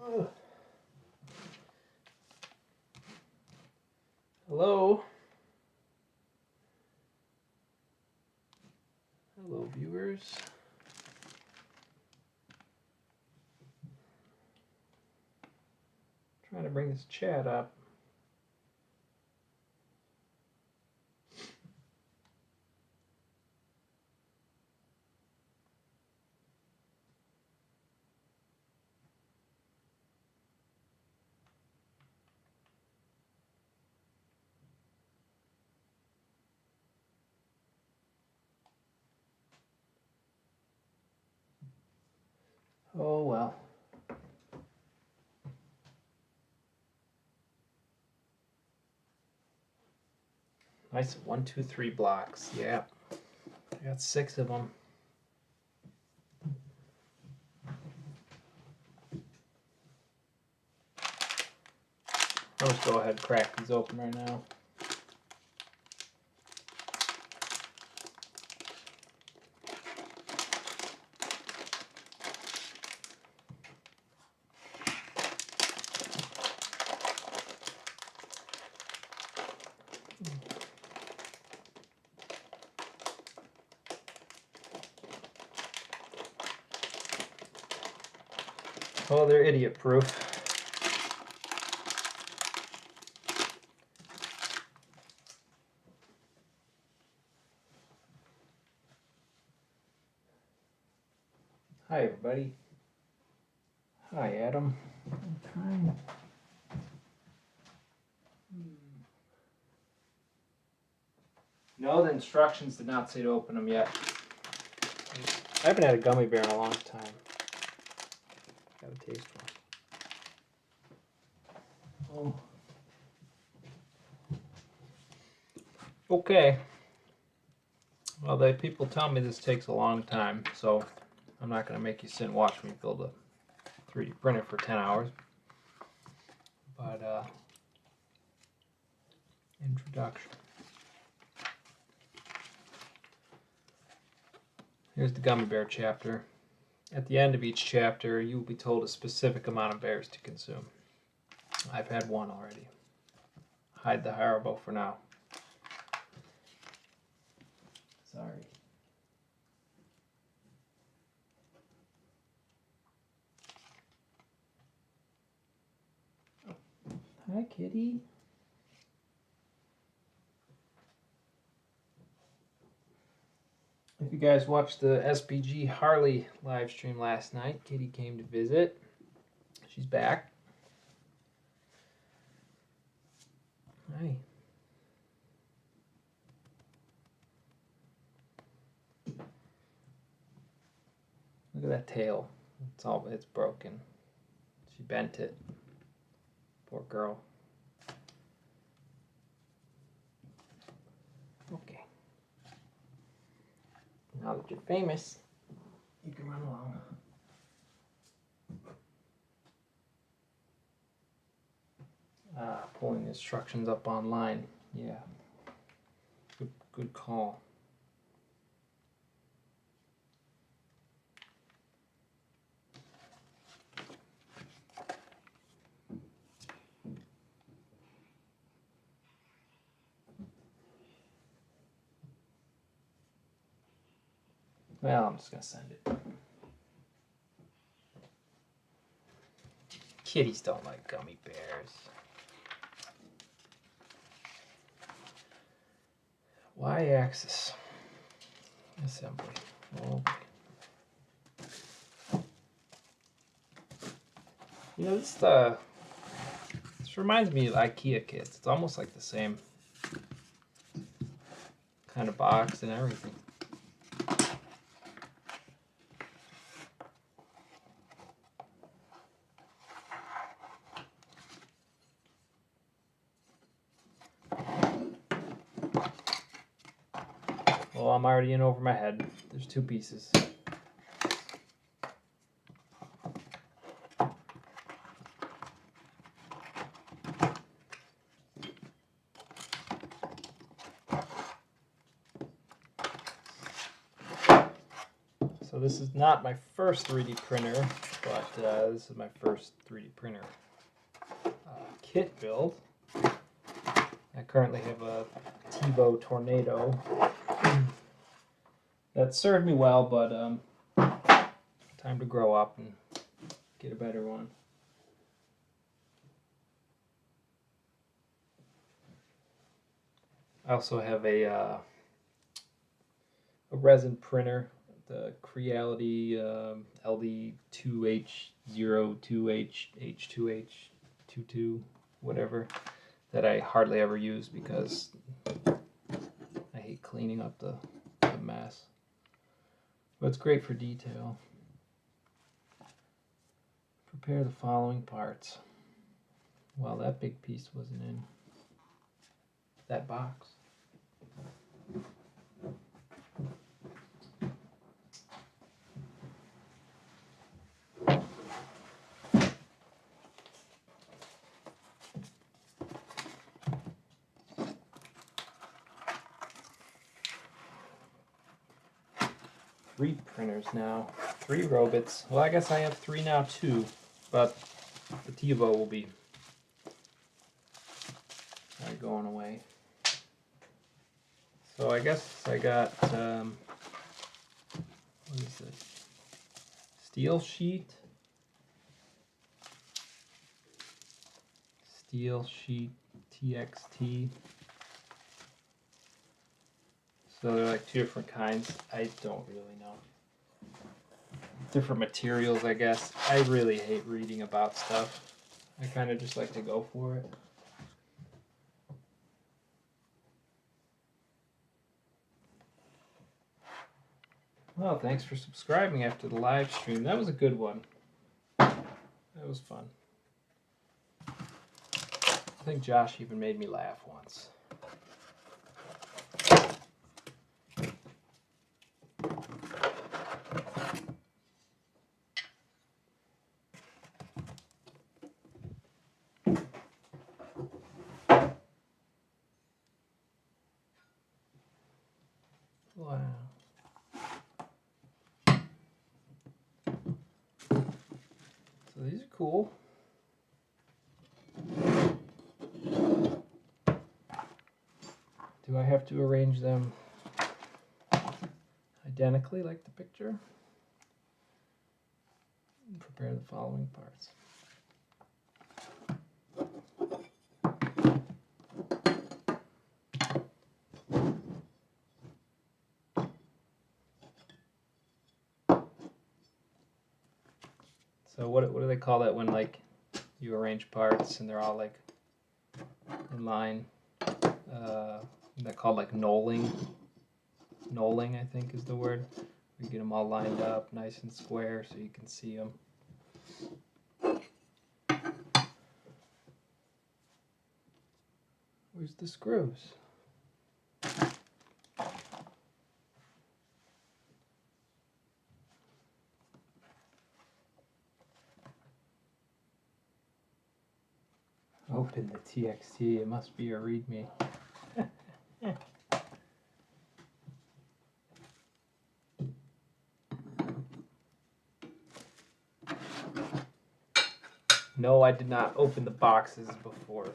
Hello. Hello, viewers. Trying to bring this chat up. Oh well. Nice 1, 2, 3 blocks. Yeah. I got 6 of them. I'll just go ahead and crack these open right now. Oh, they're idiot proof. Hi, everybody. Hi, Adam. I'm No, the instructions did not say to open them yet. I haven't had a gummy bear in a long time. Gotta taste one. Oh. Okay. Well, people tell me this takes a long time, so I'm not going to make you sit and watch me build a 3D printer for 10 hours. But, introduction. Here's the gummy bear chapter. At the end of each chapter, you will be told a specific amount of bears to consume. I've had one already. Hide the Haribo for now. Sorry. Hi, kitty. If you guys watched the SPG Harley live stream last night, Kitty came to visit. She's back. Hi. Look at that tail. It's broken. She bent it. Poor girl. Okay. Now that you're famous, you can run along. Pulling instructions up online. Yeah. Good call. Well, I'm just going to send it. Kitties don't like gummy bears. Y-axis assembly. Okay. You know, this reminds me of IKEA kits. It's almost like the same kind of box and everything. Well, I'm already in over my head. There's 2 pieces. So this is not my first 3D printer, but this is my first 3D printer kit build. I currently have a TiVo Tornado that served me well, but time to grow up and get a better one. I also have a resin printer, the Creality LD2H02H22, whatever, that I hardly ever use because I hate cleaning up the mess. But it's great for detail. Prepare the following parts. Well, that big piece wasn't in that box. 3 printers now, 3 robots. Well, I guess I have 3 now too, but the TiVo will be going away. So I guess I got, what is this? Steel sheet. Steel sheet TXT. So they're like 2 different kinds. I don't really know. Different materials, I guess. I really hate reading about stuff. I kind of just like to go for it. Well, thanks for subscribing after the live stream. That was a good one. That was fun. I think Josh even made me laugh once. Wow. So these are cool. Do I have to arrange them identically like the picture? Prepare the following parts. So what do they call that when like you arrange parts and they're all like in line? They're called like knolling. Knolling, I think, is the word. You get them all lined up nice and square so you can see them. Where's the screws? Open the TXT, it must be a README. No, I did not open the boxes before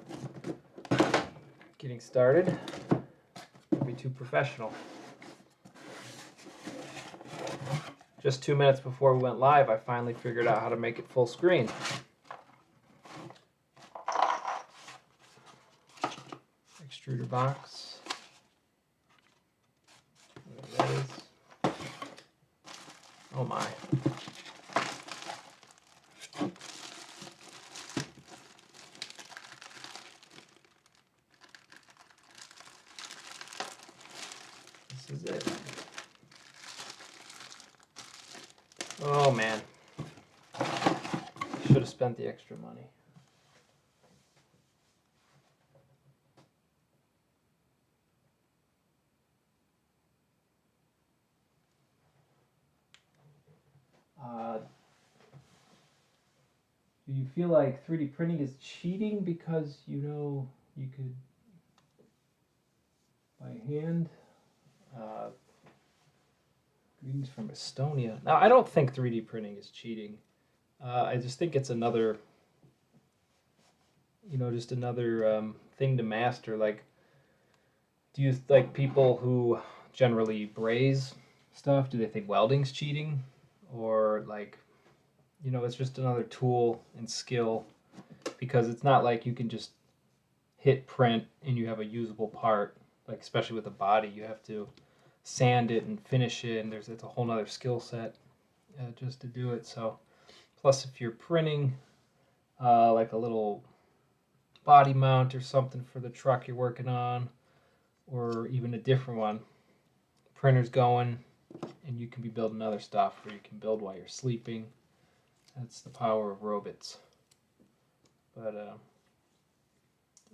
getting started. It'd be too professional. Just 2 minutes before we went live, I finally figured out how to make it full screen. Extruder box. There it is. Oh my. This is it. Oh man. Should have spent the extra money. Do you feel like 3D printing is cheating because you know you could by hand Greetings from Estonia. Now, I don't think 3D printing is cheating. I just think it's another, just another thing to master. Like, do you like people who generally braze stuff? Do they think welding's cheating? Or like, it's just another tool and skill, because it's not like you can just hit print and you have a usable part. Like, especially with a body, you have to sand it and finish it, and it's a whole nother skill set just to do it. So plus, if you're printing like a little body mount or something for the truck you're working on, or even a different one, printer's going and you can be building other stuff, or you can build while you're sleeping. That's the power of robots. But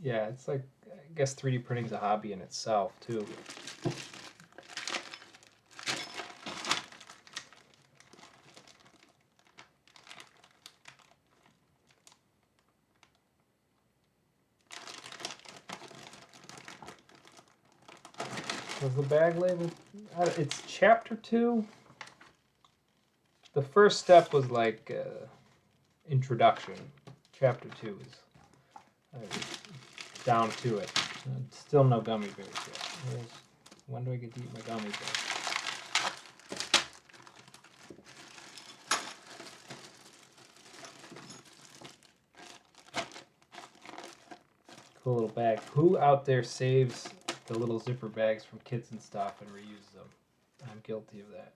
yeah, it's like, I guess 3D printing's a hobby in itself too. Was the bag labeled? It's chapter 2. The first step was like introduction. Chapter 2 is down to it. Still no gummy bears yet. When do I get to eat my gummy bears? Cool little bag. Who out there saves the little zipper bags from kids and stuff and reuses them? I'm guilty of that.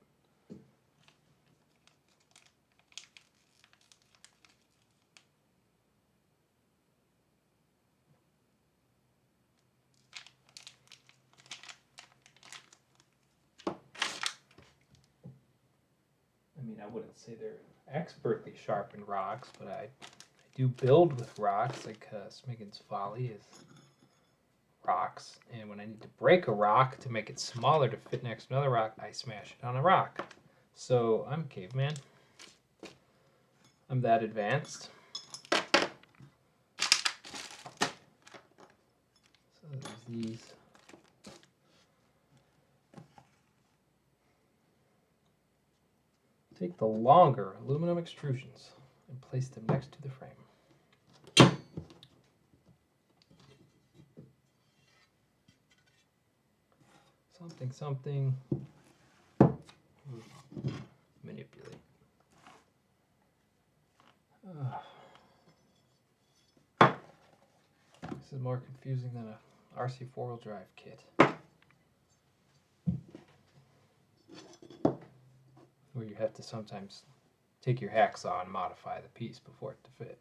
I mean, I wouldn't say they're expertly sharpened rocks, but I do build with rocks, like Smiggin's Folly is rocks, and when I need to break a rock to make it smaller to fit next to another rock, I smash it on a rock. So I'm caveman. I'm that advanced. So there's these. Take the longer aluminum extrusions and place them next to the frame. Something. Manipulate. This is more confusing than a RC four-wheel drive kit, where you have to sometimes take your hacksaw and modify the piece before it to fit.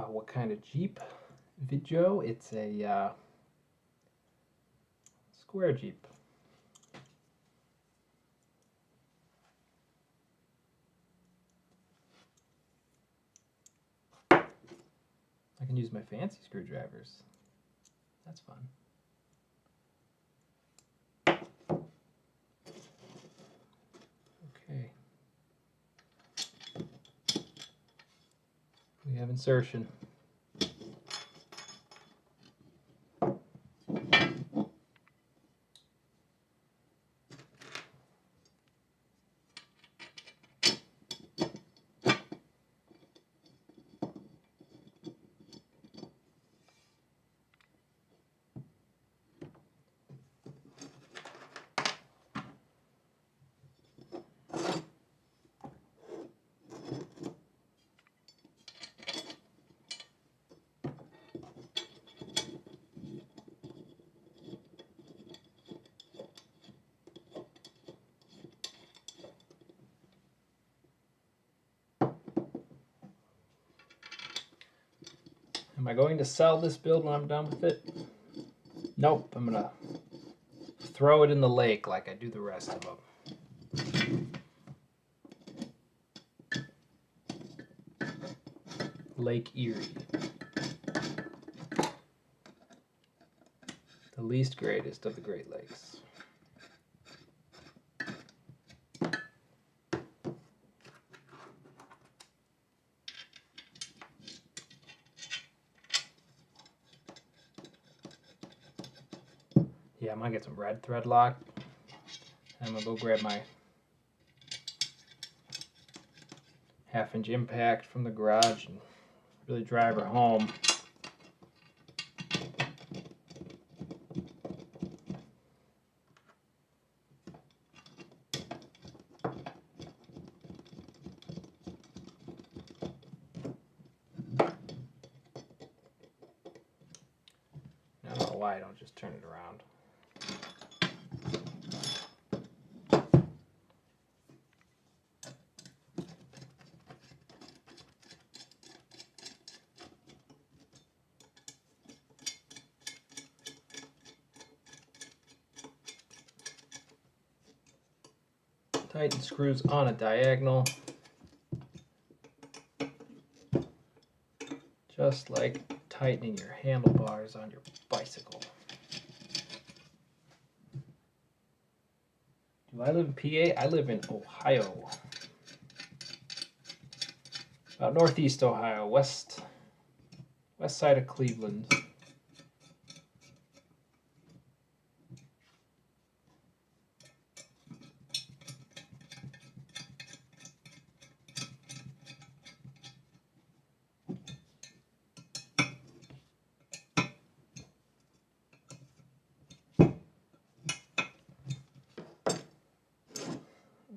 What kind of Jeep? Vidjo? It's a square Jeep. I can use my fancy screwdrivers. That's fun. Okay. We have insertion. Am I going to sell this build when I'm done with it? Nope, I'm gonna throw it in the lake like I do the rest of them. Lake Erie. The least greatest of the Great Lakes. Yeah, I'm gonna get some red thread lock. I'm gonna go grab my 1/2-inch impact from the garage and really drive her home. I don't know why I don't just turn it around. Tighten screws on a diagonal, just like tightening your handlebars on your bicycle. Do I live in PA? I live in Ohio. About northeast Ohio, west side of Cleveland.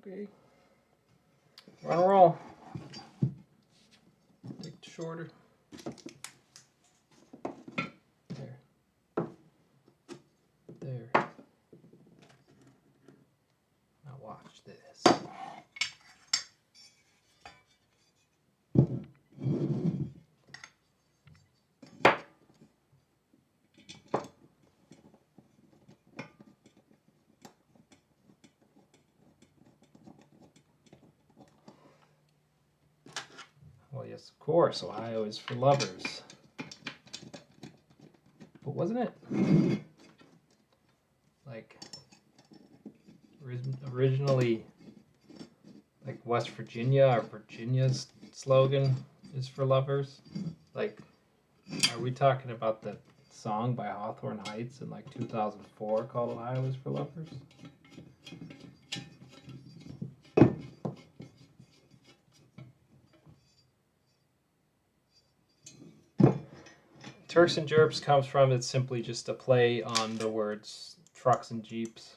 Okay. Run and roll. Take it shorter. There. There. Now watch this. Well, yes, of course, Ohio is for lovers. But wasn't it like originally like West Virginia or Virginia's slogan is for lovers? Like, are we talking about the song by Hawthorne Heights in like 2004 called Ohio is for Lovers? Turks and Jerps comes from, it's simply just a play on the words trucks and jeeps.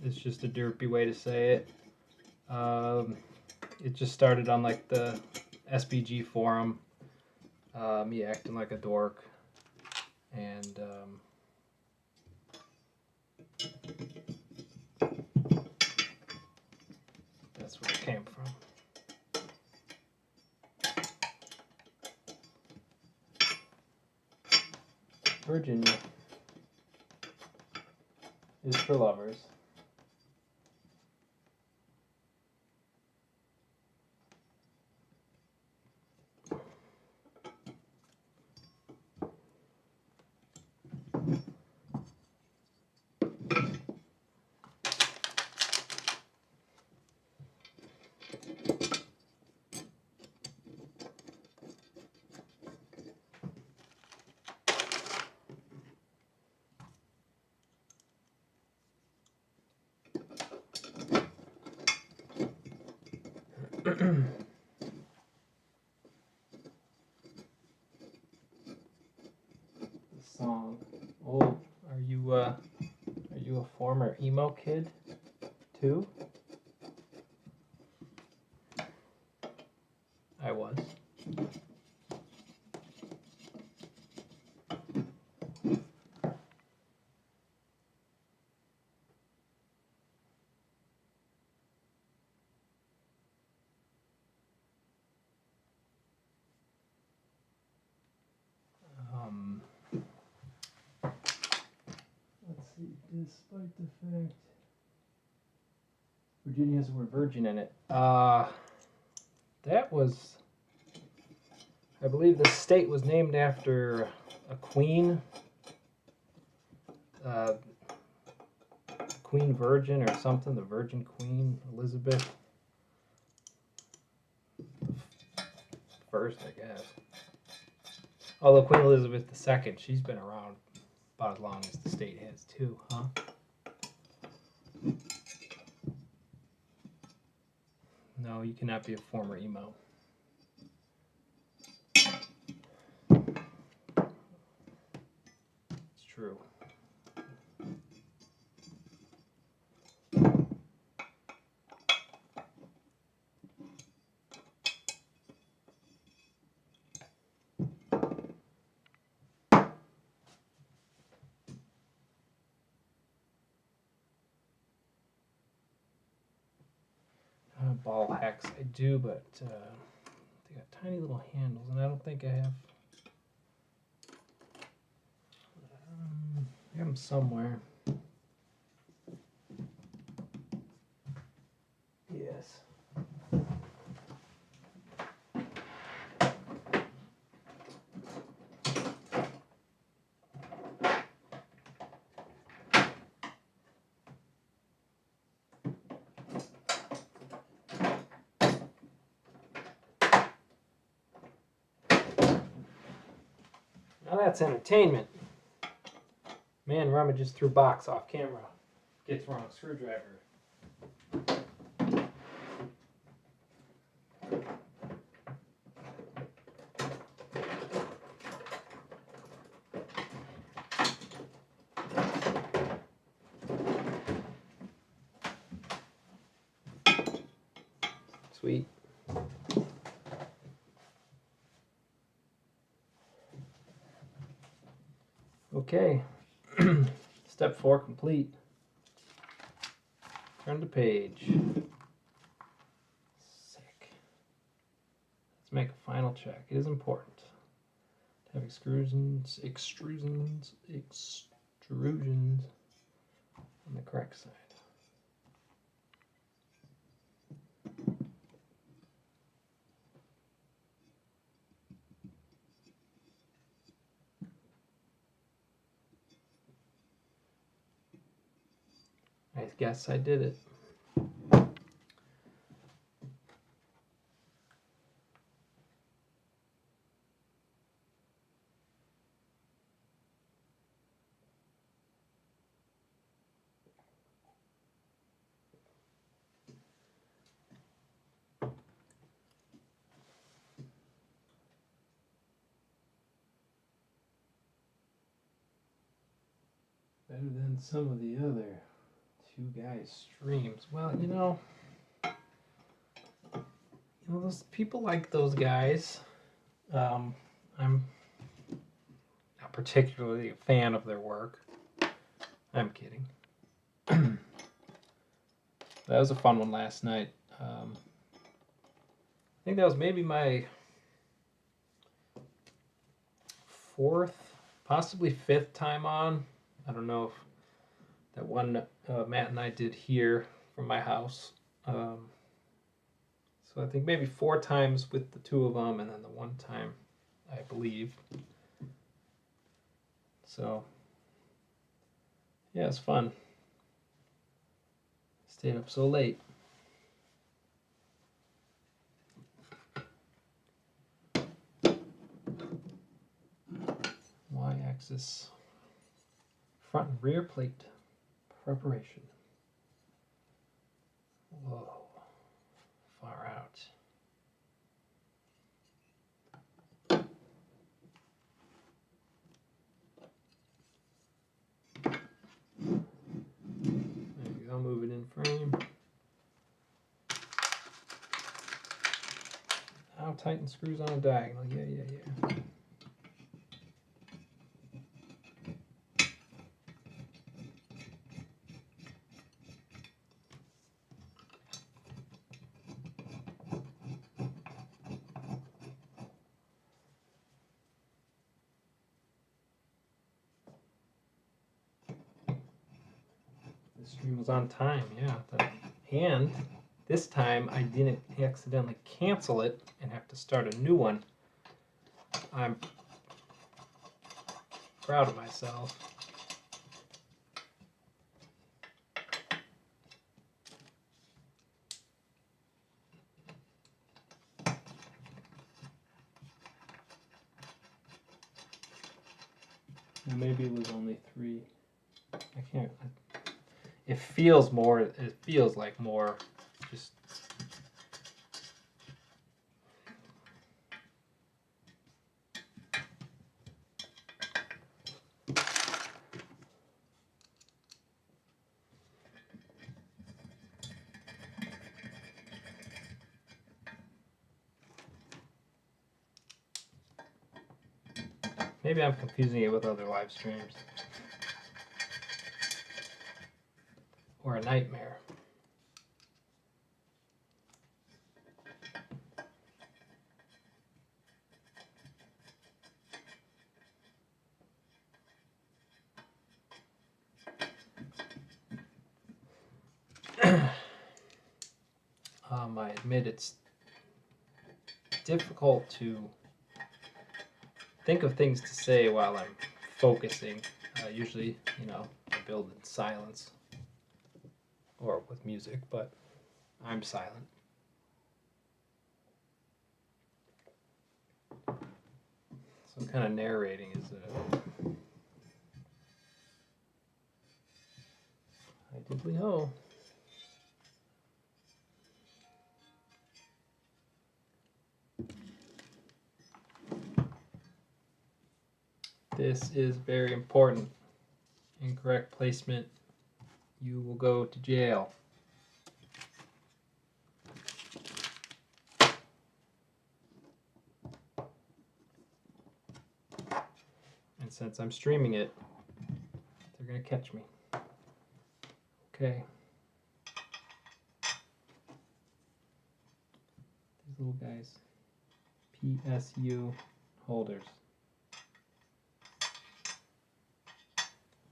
It's just a derpy way to say it. It just started on like the SBG forum, me acting like a dork, and that's where it came from. Virginia is for lovers. Song. Oh, are you a former emo kid too? I was. Let's see, despite the fact Virginia has the word virgin in it. That was I believe the state was named after a queen, Queen Virgin or something, the Virgin Queen Elizabeth first, I guess. Although Queen Elizabeth II, she's been around about as long as the state has too, huh? No, you cannot be a former emo. It's true. Ball hacks, I do, but they got tiny little handles, and I don't think I have. I have them somewhere. Yes. Now that's entertainment. Man rummages through box off camera. Gets wrong screwdriver. Sweet. Okay. Step 4 complete. Turn the page. Sick. Let's make a final check. It is important to have extrusions on the correct side. I guess I did it. Better than some of the other two guys' streams. Well, you know, those people like those guys. I'm not particularly a fan of their work. I'm kidding. That was a fun one last night. I think that was maybe my 4th, possibly 5th time on. I don't know if that one Matt and I did here from my house. So I think maybe 4 times with the 2 of them, and then the 1 time, I believe. So, yeah, it's fun. Stayed up so late. Y-axis, front and rear plate preparation. Whoa, far out. There you go, move it in frame. Now tighten screws on a diagonal. Yeah. The stream was on time, yeah. And this time I didn't accidentally cancel it and have to start a new one. I'm proud of myself. Maybe it was only 3. I can't. It feels more. It feels like more. Just. Maybe I'm confusing it with other live streams. Or a nightmare. I admit it's difficult to think of things to say while I'm focusing. Usually, you know, I build in silence or with music, but I'm silent. So kind of narrating is I diddly ho. This is very important. Incorrect placement, you will go to jail. And since I'm streaming it, they're going to catch me. Okay. These little guys. PSU holders.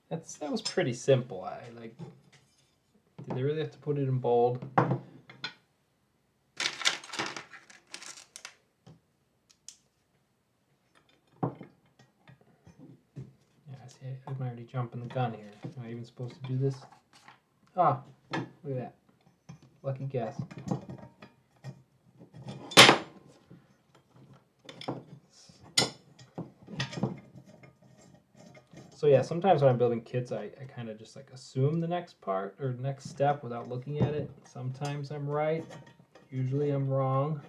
That was pretty simple. I like. Did they really have to put it in bold? Yeah, I see. I'm already jumping the gun here. Am I even supposed to do this? Ah, look at that. Lucky guess. So yeah, sometimes when I'm building kits, I kind of just like assume the next part or next step without looking at it. Sometimes I'm right. Usually I'm wrong.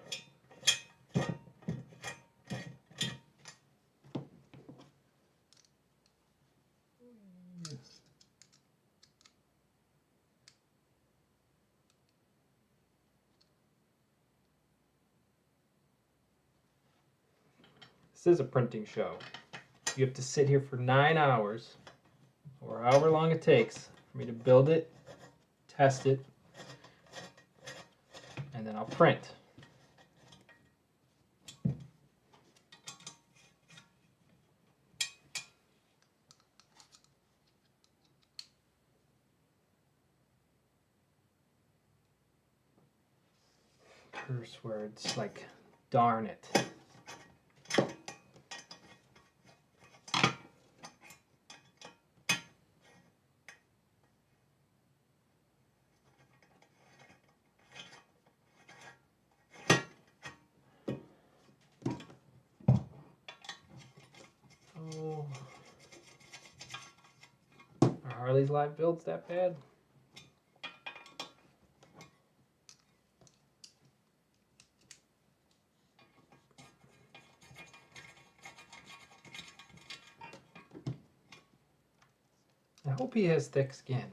This is a printing show. You have to sit here for 9 hours, or however long it takes for me to build it, test it, and then I'll print. Curse words like darn it. Oh. Are Harley's live builds that bad? I hope he has thick skin.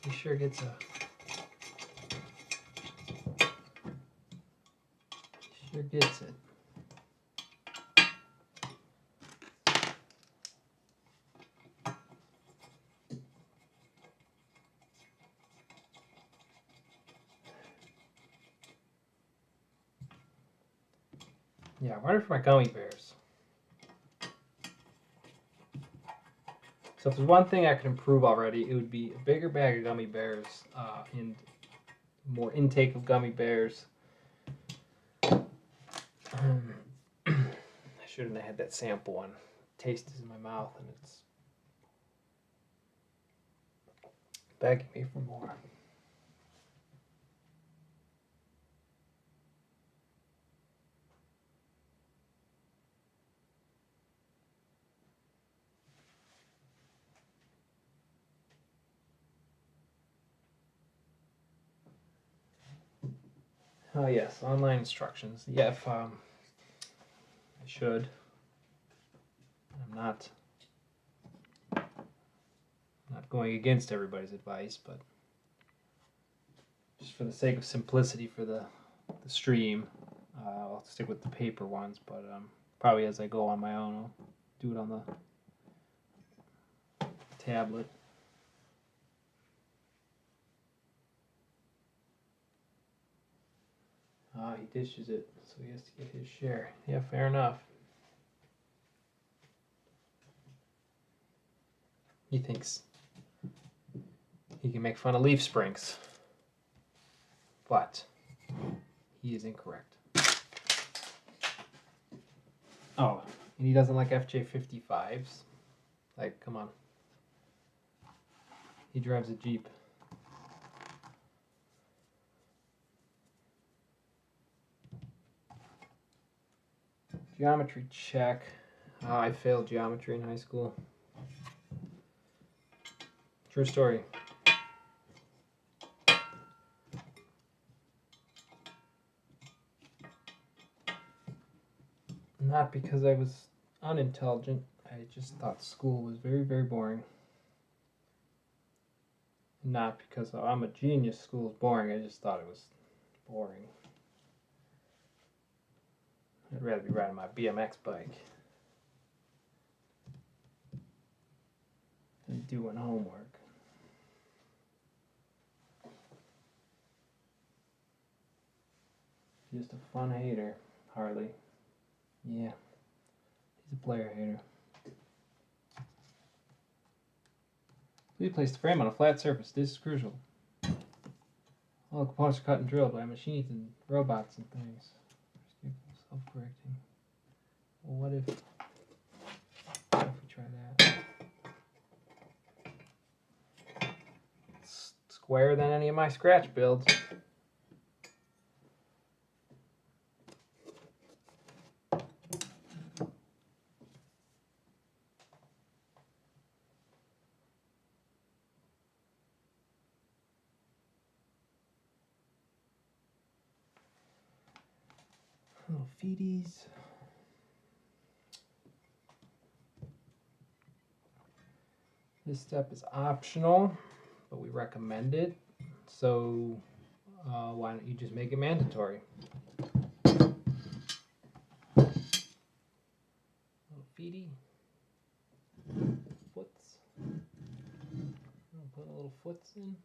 He sure gets a... Sure gets it. Yeah, I wonder for my gummy bears. So if there's one thing I could improve already, it would be a bigger bag of gummy bears and more intake of gummy bears. I shouldn't have had that sample one. Taste is in my mouth and it's begging me for more. Oh yes, online instructions. Yeah, if I should. I'm not going against everybody's advice, but just for the sake of simplicity for the stream, I'll stick with the paper ones. But probably as I go on my own, I'll do it on the tablet. He dishes it, so he has to get his share. Yeah, fair enough. He thinks he can make fun of leaf springs, but he is incorrect. Oh, and he doesn't like FJ55s. Like, come on. He drives a Jeep. Geometry check. Oh, I failed geometry in high school. True story. Not because I was unintelligent. I just thought school was very, very boring. Not because I'm a genius, school is boring. I just thought it was boring. I'd rather be riding my BMX bike than doing homework. Just a fun hater, Harley. Yeah, he's a player hater. Please place the frame on a flat surface. This is crucial. All the components are cut and drilled by machines and robots and things. Self-correcting. Well, what if we try that? It's square than any of my scratch builds. Little feeties. This step is optional, but we recommend it. So why don't you just make it mandatory? Little feety. Foots. I'll put a little foots in.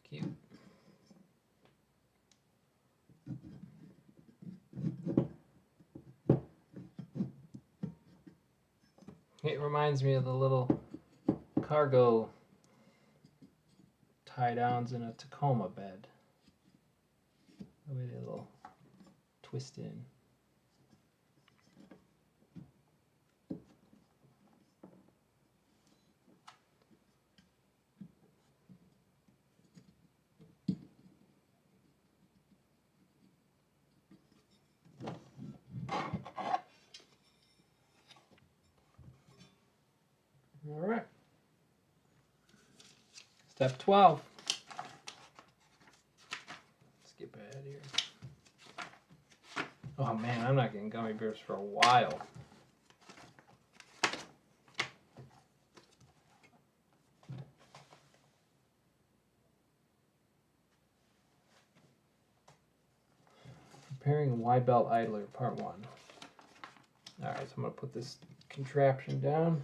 Cute. It reminds me of the little cargo tie downs in a Tacoma bed. The way they little twist in. All right. Step 12. Skip ahead here. Oh man, I'm not getting gummy bears for a while. Preparing a Y-belt idler, part 1. Alright, so I'm going to put this contraption down.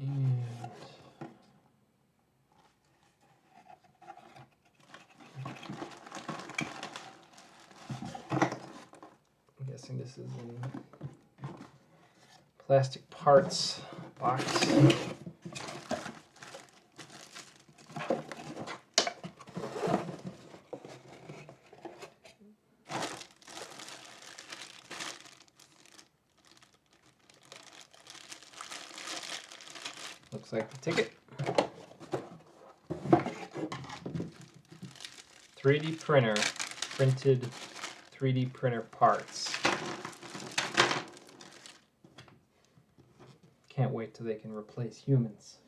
And I'm guessing this is in plastic parts box. Looks like the ticket. 3D printer, printed 3D printer parts. Can't wait till they can replace humans.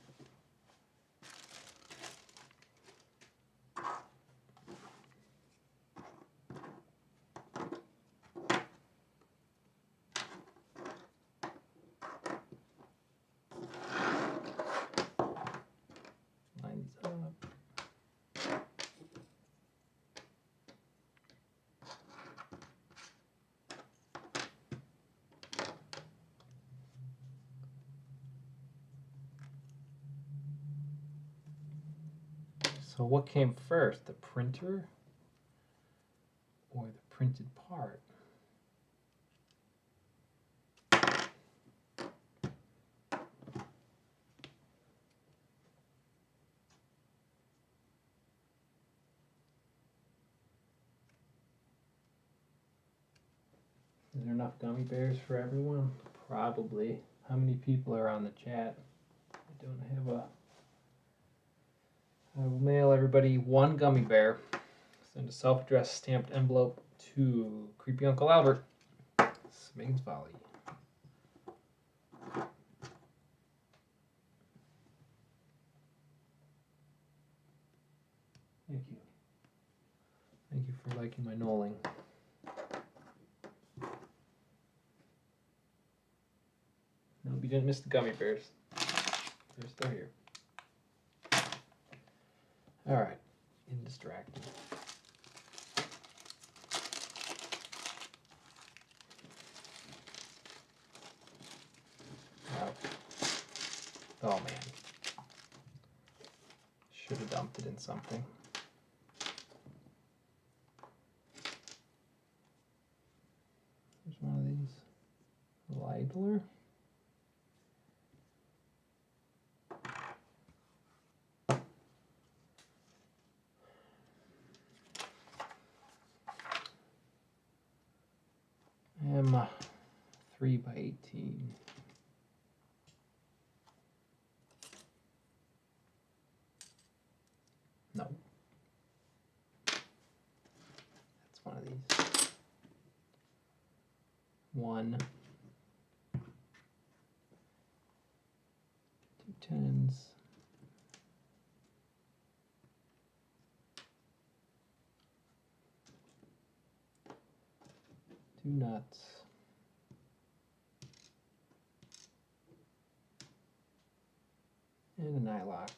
Lines up. So what came first, the printer or the printed part? Is there enough gummy bears for everyone? Probably. How many people are on the chat? I don't have a... I will mail everybody one gummy bear. Send a self-addressed stamped envelope to Creepy Uncle Albert, Smiggs Valley. Thank you. Thank you for liking my knolling. No, you didn't miss the gummy bears. They're still here. All right, indistracted. Oh man, should have dumped it in something. There's one of these. Lidler. M3 by 18. No. That's one of these. 1. 2 10s. 2 nuts. And a nylock.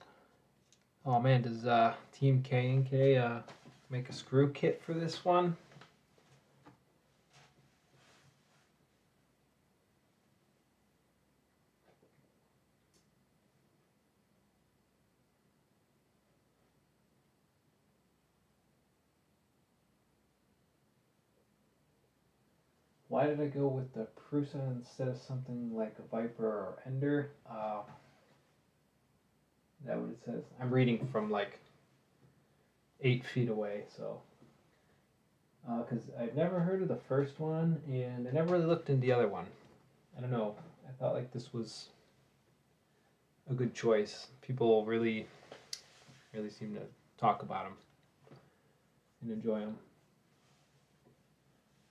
Oh man, does Team K&K make a screw kit for this one? Why did I go with the Prusa instead of something like a Viper or Ender? Is that what it says? I'm reading from like 8 feet away, so. Because I've never heard of the first one, and I never really looked into the other one. I don't know. I thought like this was a good choice. People really seem to talk about them and enjoy them.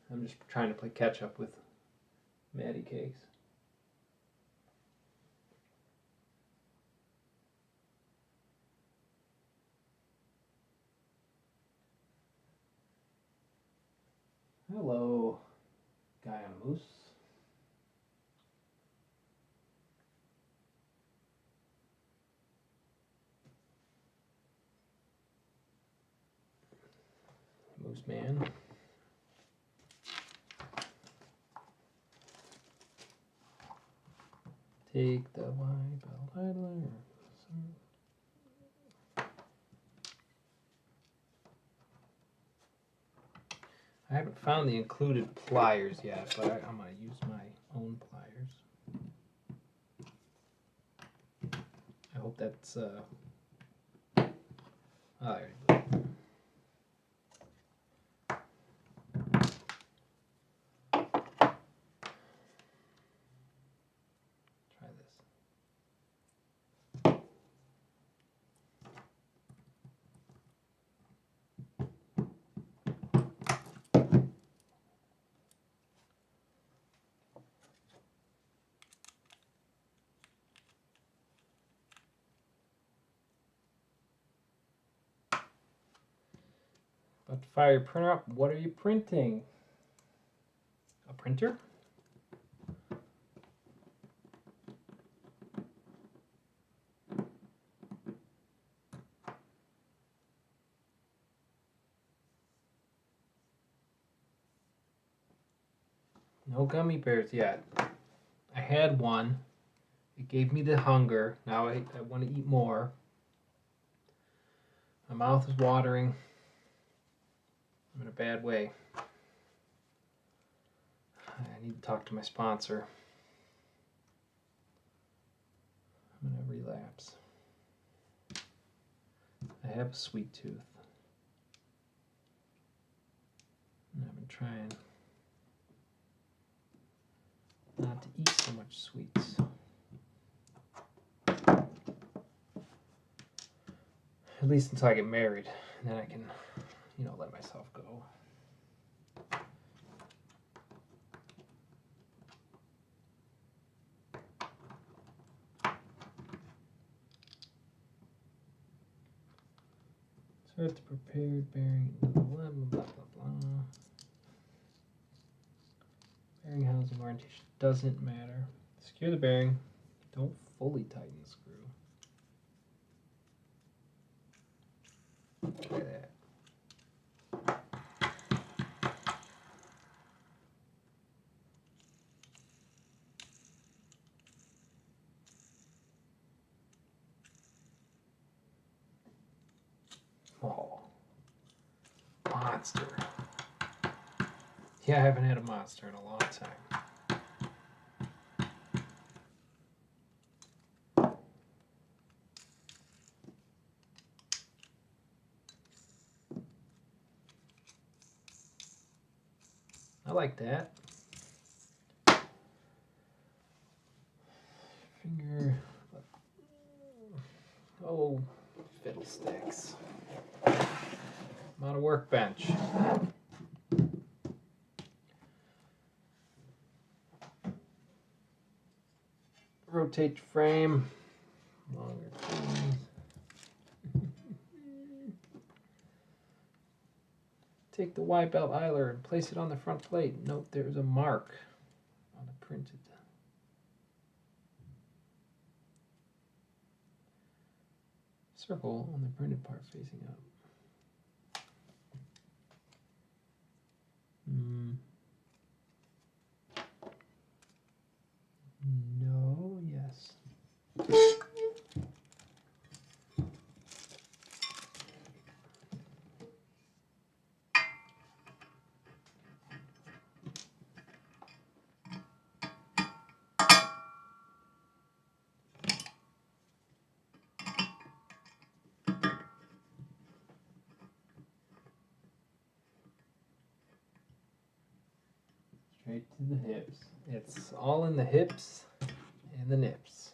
I'm just trying to play catch up with Maddie Cakes. Hello, guy on a moose. Moose man. Take the white belt idler. I haven't found the included pliers yet, but I'm going to use my own pliers. that's oh, there you go. Try this. About to fire your printer up. What are you printing? A printer? No gummy bears yet. I had one. It gave me the hunger. Now I want to eat more. My mouth is watering. I'm in a bad way. I need to talk to my sponsor. I'm going to relapse. I have a sweet tooth. And I've been trying not to eat so much sweets. At least until I get married. And then I can, you know, let myself go. Start the prepared bearing, blah, blah, blah, blah, blah. Bearing housing orientation doesn't matter. Secure the bearing. Don't fully tighten the screw. Try that. Oh, monster. Yeah, I haven't had a monster in a long time. I like that. Finger. Oh, fiddlesticks. I'm on a workbench. Rotate your frame. Longer keys. Take the Y belt eyeler and place it on the front plate. Note there's a mark on the printed. Circle on the printed part facing up. No, yes. Straight to the hips. It's all in the hips and the nips.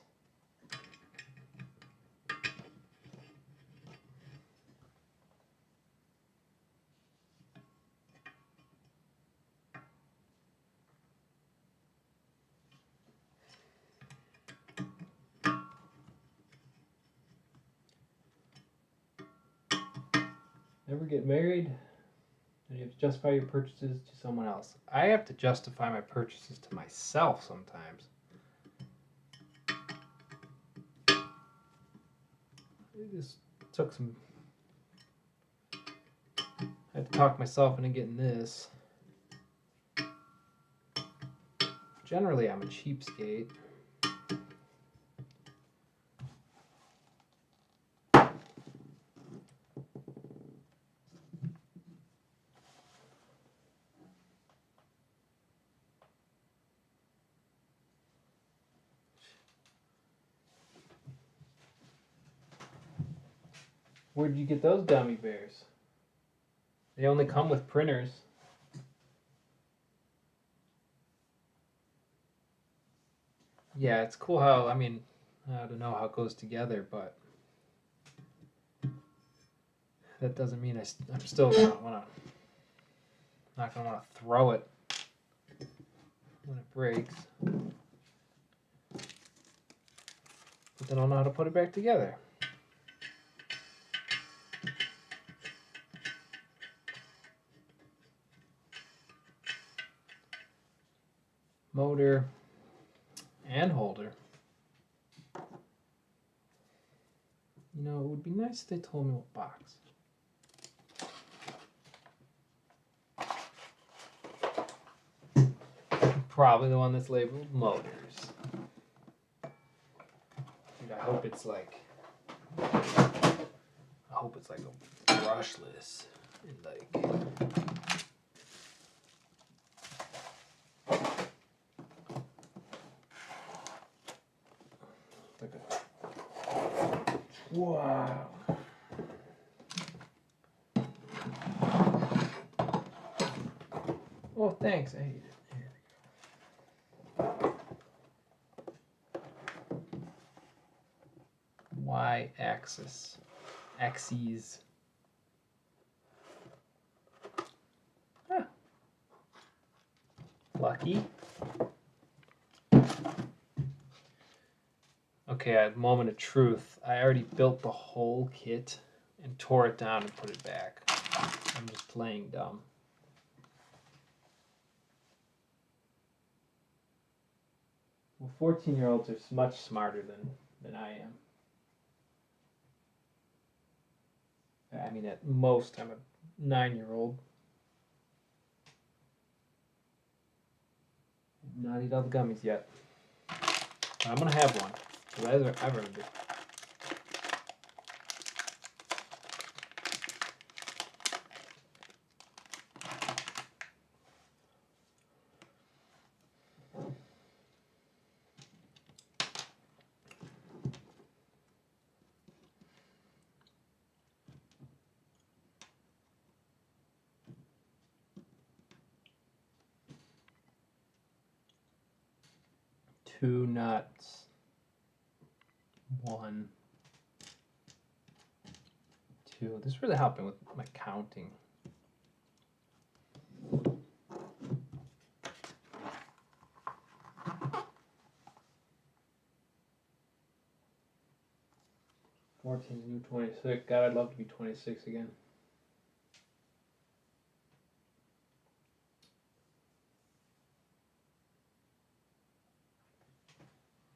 Ever get married and you have to justify your purchases to someone else? I have to justify my purchases to myself sometimes. It just took some... I had to talk myself into getting this. Generally, I'm a cheapskate. Where did you get those gummy bears? They only come with printers. Yeah, it's cool how, I mean, I don't know how it goes together, but that doesn't mean I'm still not gonna wanna throw it when it breaks. But then I'll know how to put it back together. Motor and holder. You know, it would be nice if they told me what box. Probably the one that's labeled motors. Dude, I hope it's like a brushless and like wow. Oh, thanks. I hate it. Here we go. Y-axis. Axes. Huh. Lucky. Okay, a moment of truth. I already built the whole kit and tore it down and put it back. I'm just playing dumb. Well, 14-year-olds are much smarter than I am. I mean, at most, I'm a 9-year-old. Not eat all the gummies yet. But I'm gonna have one, because I've earned it. Two nuts. One. Two. This is really helping with my counting. Fourteen's new 26. God, I'd love to be 26 again.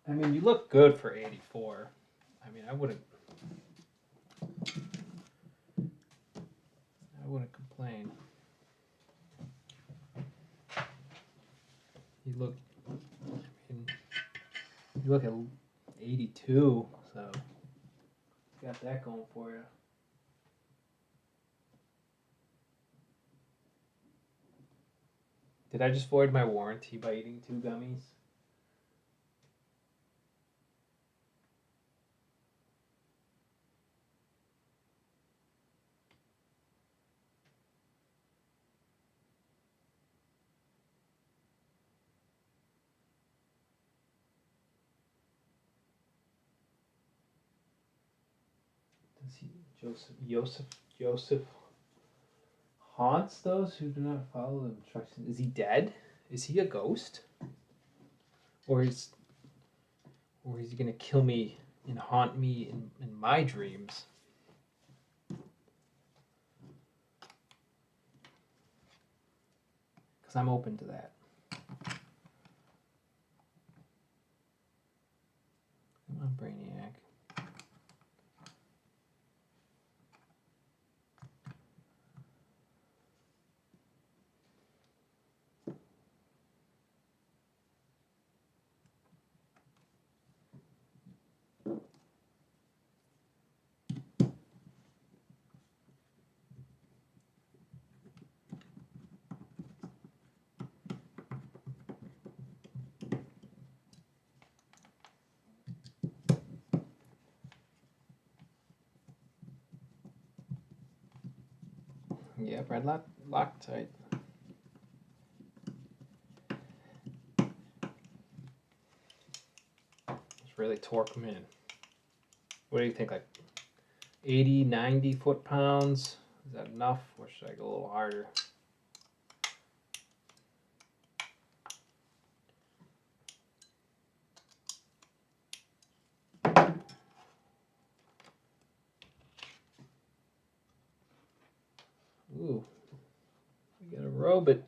I mean, you look good for 84. I mean, I wouldn't complain. You look, I mean, you look at 82, so got that going for you. Did I just void my warranty by eating 2 gummies? Joseph haunts those who do not follow the instructions. Is he dead? Is he a ghost? Or is he gonna kill me and haunt me in my dreams? Because I'm open to that. Come on, Brainiac. Yeah, red Loctite. Just really torque them in. What do you think, like 80, 90 foot-pounds? Is that enough, or should I go a little harder? Ooh, we gotta robe it.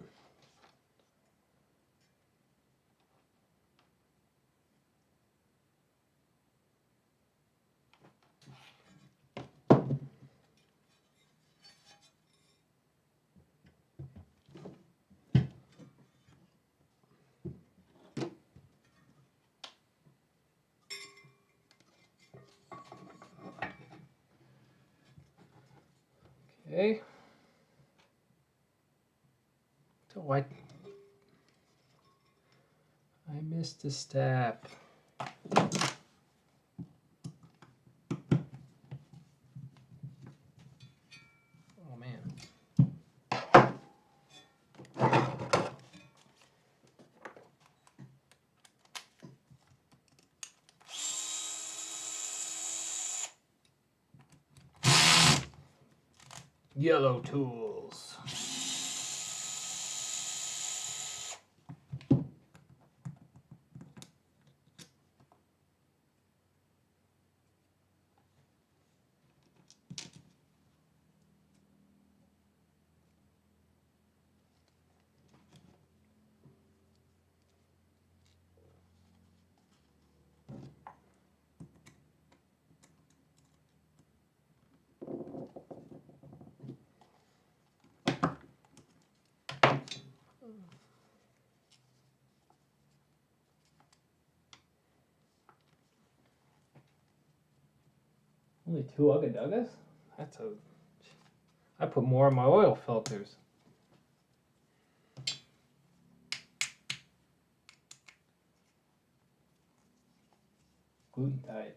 Okay. So I missed a step. Oh man. Yellow tools. Only 2 Ugga Duggas? That's a... I put more on my oil filters. Gluten tight.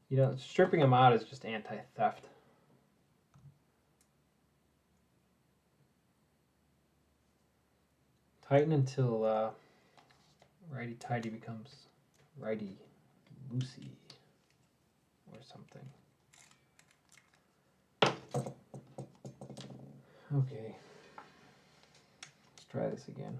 You know, stripping them out is just anti-theft. Tighten until righty-tighty becomes righty-loosey or something. Okay. Let's try this again.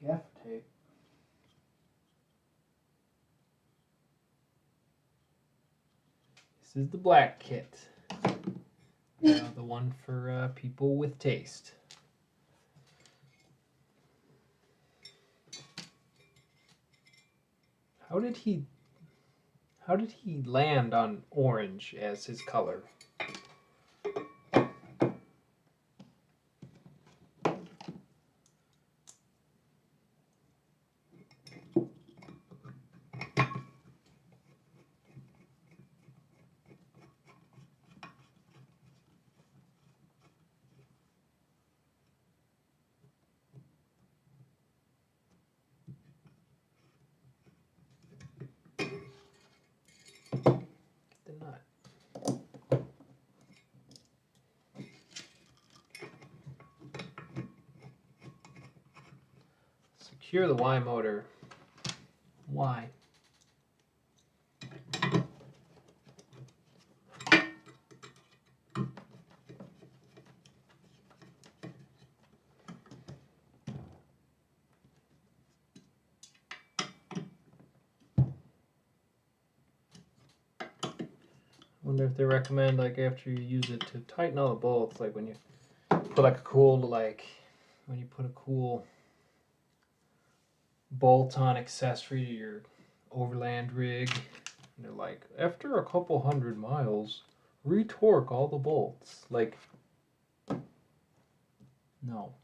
Gaff tape. This is the black kit. The one for people with taste. How did he land on orange as his color? The nut. Secure the Y motor. Why? Wonder if they recommend, like, after you use it to tighten all the bolts, like when you put like a cool, like when you put a cool bolt-on accessory to your overland rig, and they're like, after a couple 100 miles, retorque all the bolts. Like, no.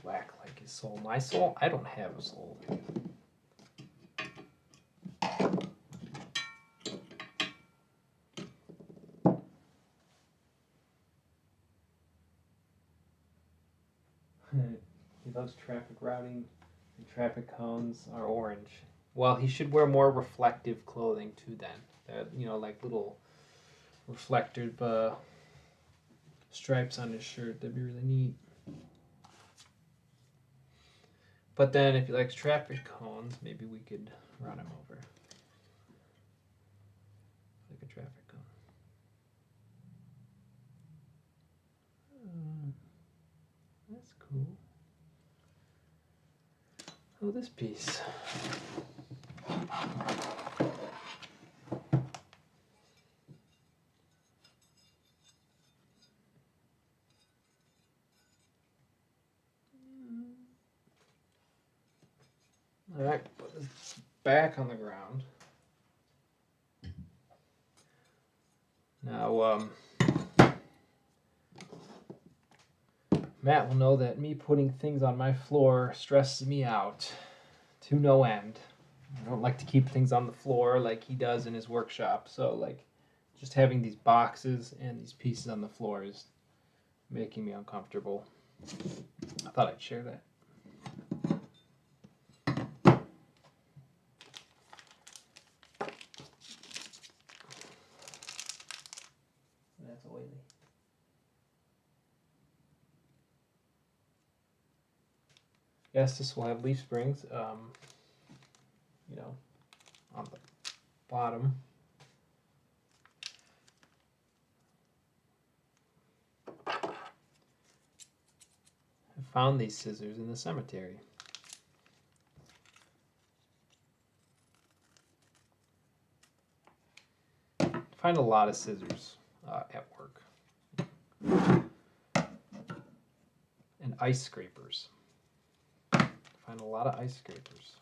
Whack like his soul. My soul? I don't have a soul. He loves traffic routing, and traffic cones are orange. Well, he should wear more reflective clothing too then. You know, like little reflective stripes on his shirt. That'd be really neat. But then if he likes traffic cones, maybe we could run him over. Like a traffic cone. That's cool. Oh, this piece. Alright, put this back on the ground. Now, Matt will know that me putting things on my floor stresses me out to no end. I don't like to keep things on the floor like he does in his workshop. So, like, just having these boxes and these pieces on the floor is making me uncomfortable. I thought I'd share that. That's oily. Yes, this will have leaf springs, you know, on the bottom. I found these scissors in the cemetery. I find a lot of scissors at work. And ice scrapers. I find a lot of ice scrapers.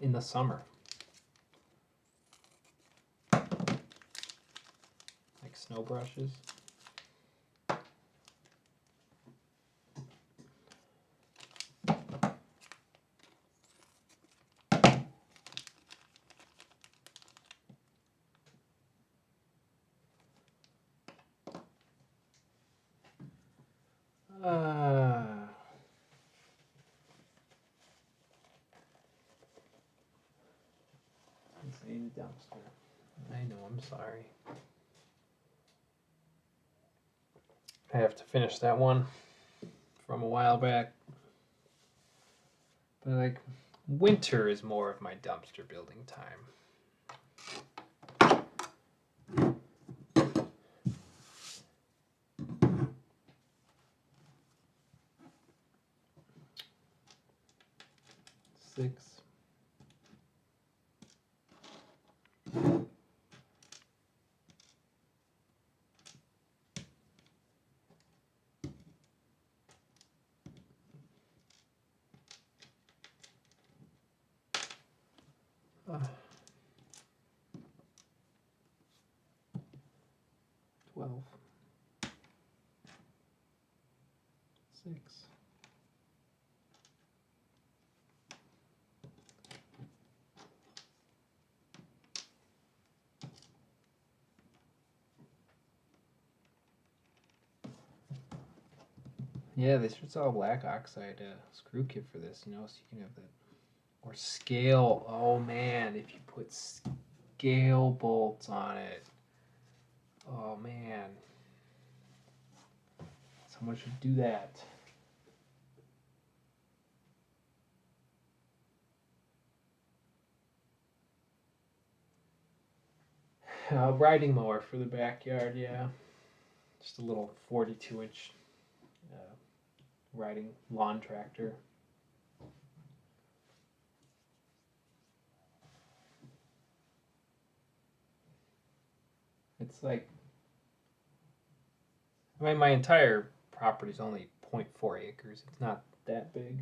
In the summer. Like snow brushes. In the dumpster. I know, I'm sorry. I have to finish that one from a while back. But like, winter is more of my dumpster building time. 6. Uh, 12. 6. Yeah, they should sell a black oxide screw kit for this, you know, so you can have that. Or scale. Oh man, if you put scale bolts on it. Oh man. Someone should do that. Riding mower for the backyard, yeah. Just a little 42-inch riding lawn tractor. It's like, I mean, my entire property is only 0.4 acres. It's not that big.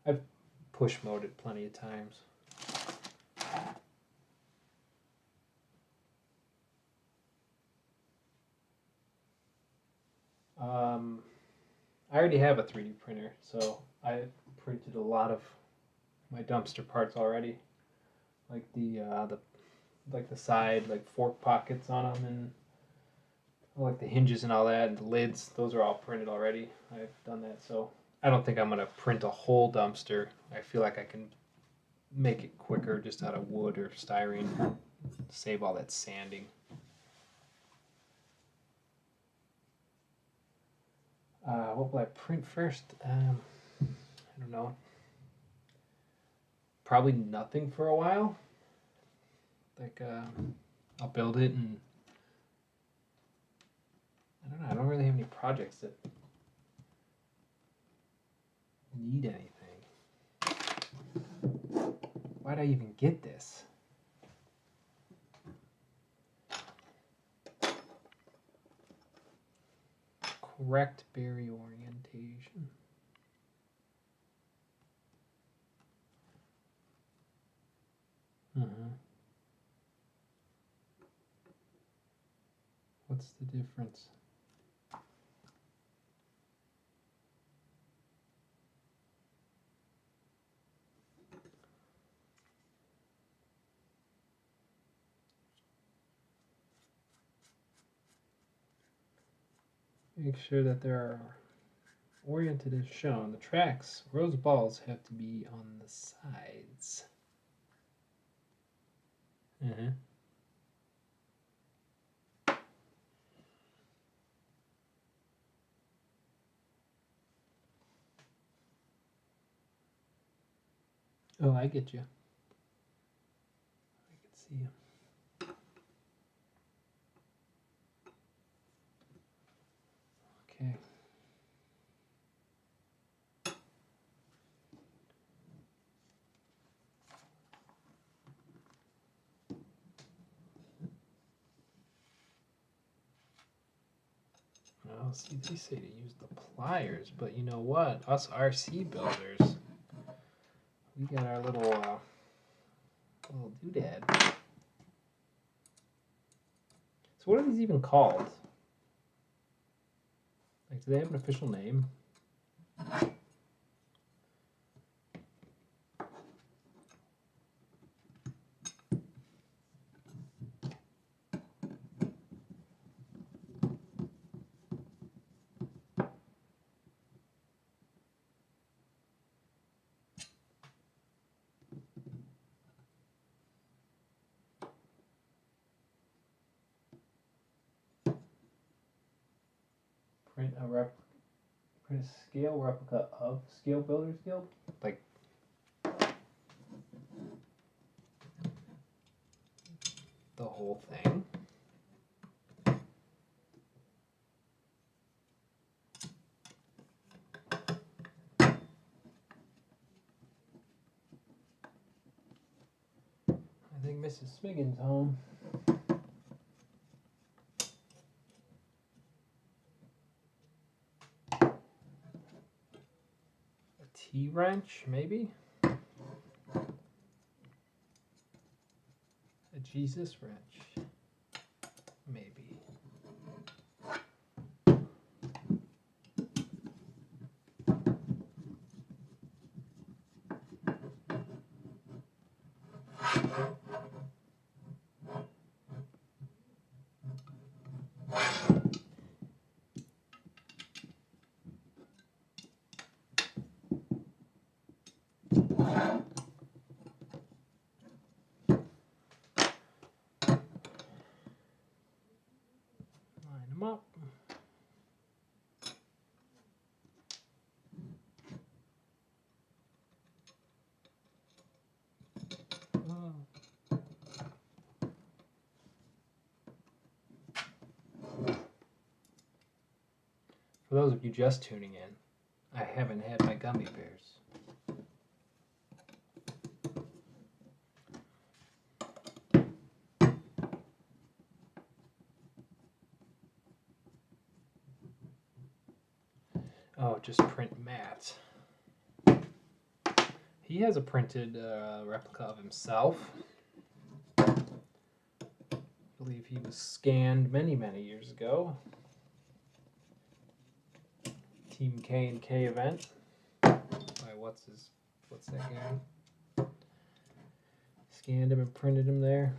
I've push mowed it plenty of times. I already have a 3D printer, so I printed a lot of my dumpster parts already, like the side like fork pockets on them, and like the hinges and all that, and the lids. Those are all printed already. I've done that, so I don't think I'm gonna print a whole dumpster. I feel like I can make it quicker just out of wood or styrene, save all that sanding. What will I print first? I don't know. Probably nothing for a while. Like, I'll build it, and I don't know. I don't really have any projects that need anything. Why'd I even get this? Correct berry orientation. What's the difference? Make sure that they are oriented as shown. The tracks, rose balls, have to be on the sides. Oh, I get you. I can see you. Okay. Well, see, they say to use the pliers, but you know what? Us RC builders, we got our little doodad. So what are these even called? Like, do they have an official name? Print a scale replica of Scale Builders Guild? Like, the whole thing? I think Mrs. Smiggin's home. A T-wrench, maybe? A Jesus wrench, maybe. Line them up. For those of you just tuning in, I haven't had my gummy bears. Oh, just print Matt. He has a printed replica of himself. I believe he was scanned many, many years ago. Team K and K event. By what's that guy? Scanned him and printed him there.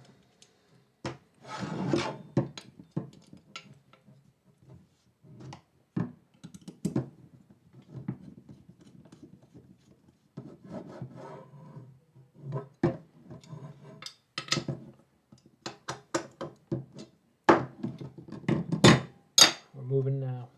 We're moving now.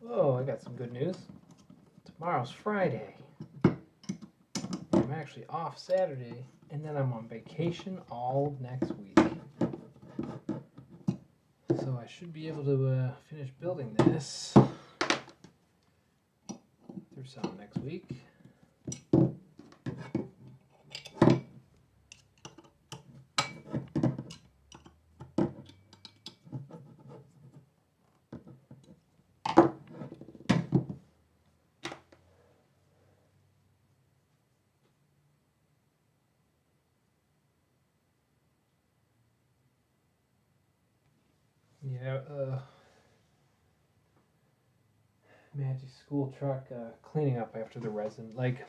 Oh, I got some good news. Tomorrow's Friday. I'm actually off Saturday, and then I'm on vacation all next week. So I should be able to finish building this through some next week. Yeah, Magic school truck cleaning up after the resin. Like,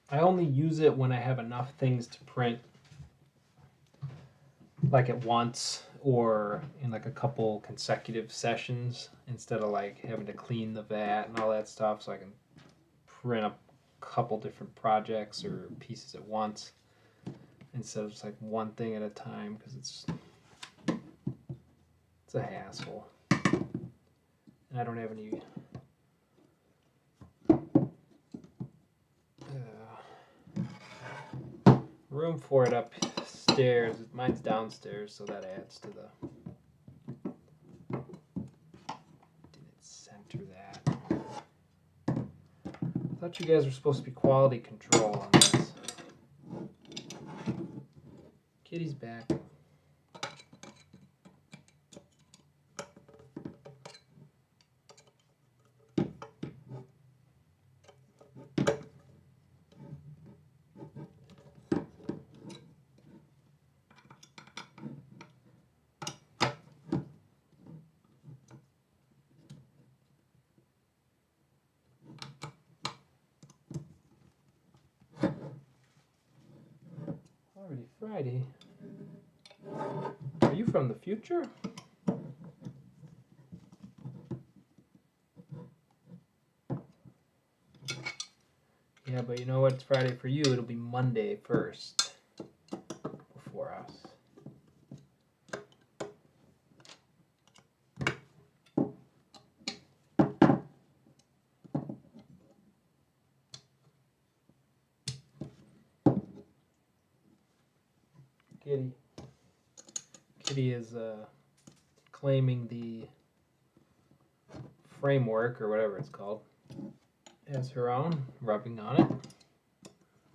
I only use it when I have enough things to print, like at once or in like a couple consecutive sessions, instead of like having to clean the vat and all that stuff, so I can print up a couple different projects or pieces at once instead of just like one thing at a time, because it's a hassle. And I don't have any room for it upstairs. Mine's downstairs, so that adds to the... Didn't center that. I thought you guys were supposed to be quality control on this. Kitty's back. Already Friday. Are you from the future? Yeah, but you know what? It's Friday for you. It'll be Monday first before us. Kitty is claiming the framework, or whatever it's called, as her own, rubbing on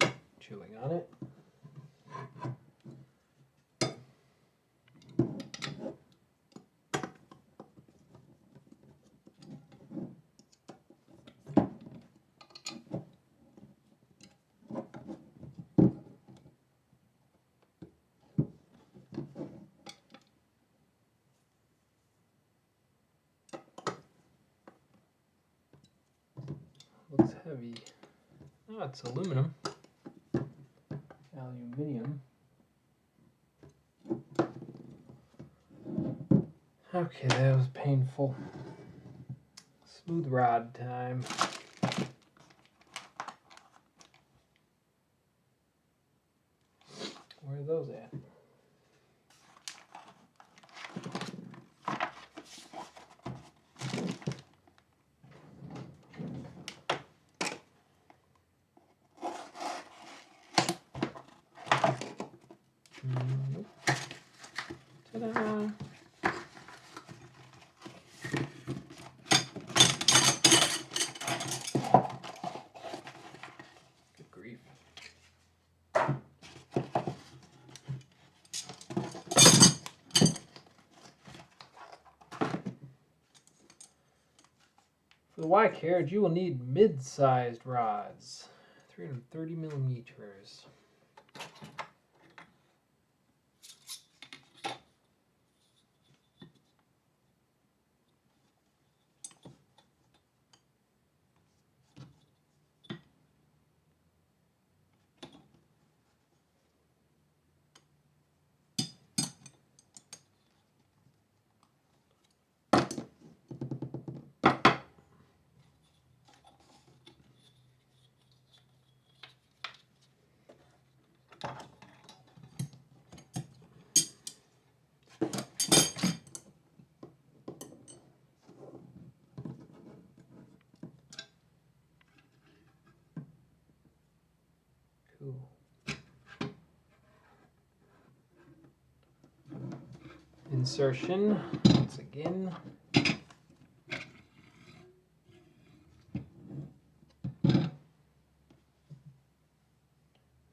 it, chewing on it. looks heavy. Oh, it's aluminum. Aluminium. Okay, that was painful. Smooth rod time. Where are those at? Nope. Ta-da! Good grief. For the Y carriage, you will need mid-sized rods, 330 millimeters. Cool. Insertion, once again.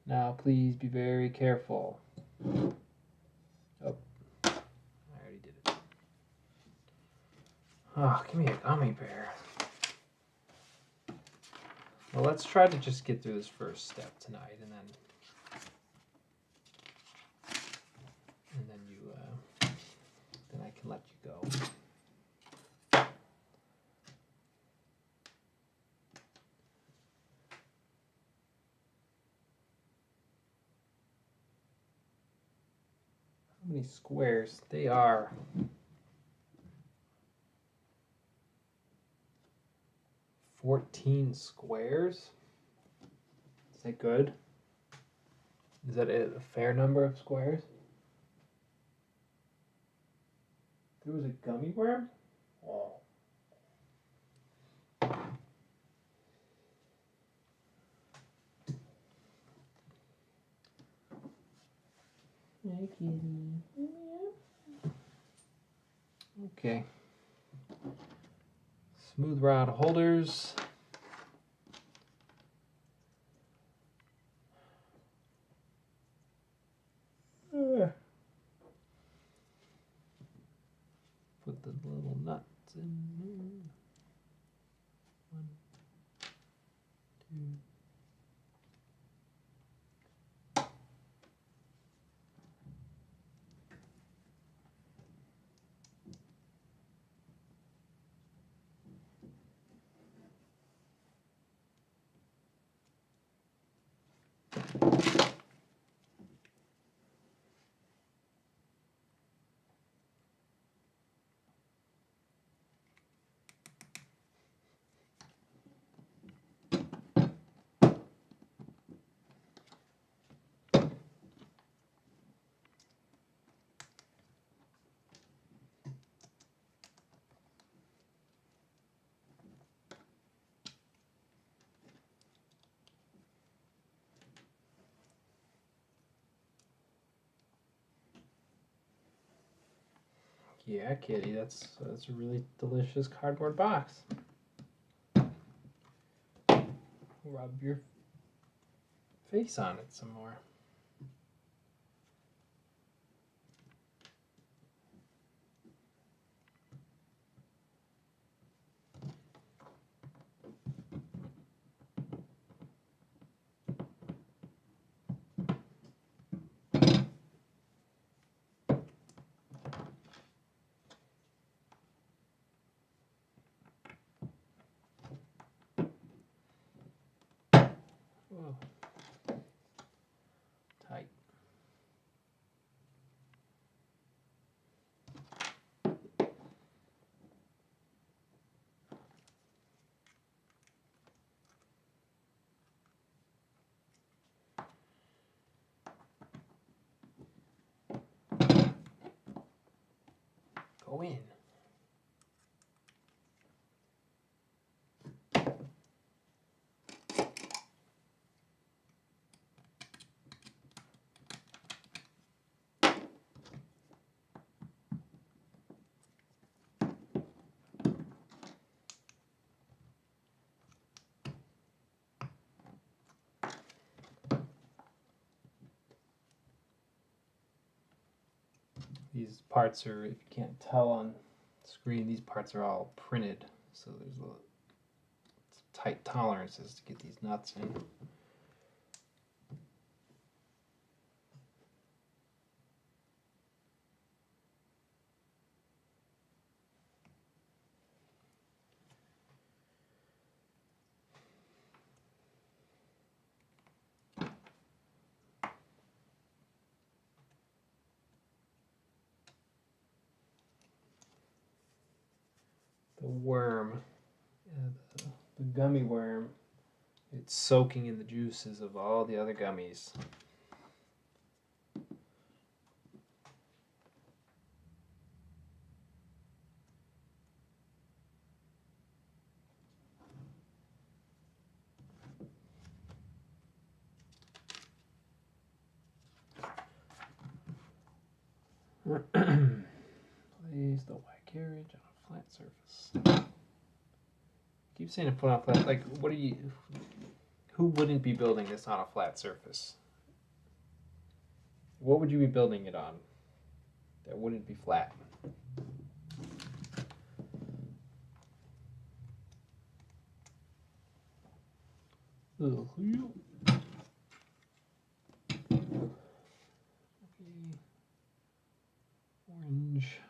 Now please be very careful. Oh, I already did it. Oh, give me a gummy bear. Well, let's try to just get through this first step tonight, and then you, then I can let you go. How many squares? They are 14 squares. Is that good? Is that a fair number of squares? There was a gummy worm? Oh. Hey, kitty. Okay. Smooth rod holders. Put the little nuts in there. 1, 2. Yeah, kitty, that's a really delicious cardboard box. Rub your face on it some more. go in. These parts are, if you can't tell on screen, these parts are all printed, so there's tight tolerances to get these nuts in. The worm, the gummy worm, it's soaking in the juices of all the other gummies. Place the white carriage on a flat surface. Keep saying to put on a flat, like, what are you, who wouldn't be building this on a flat surface? What would you be building it on that wouldn't be flat? Ugh. Orange.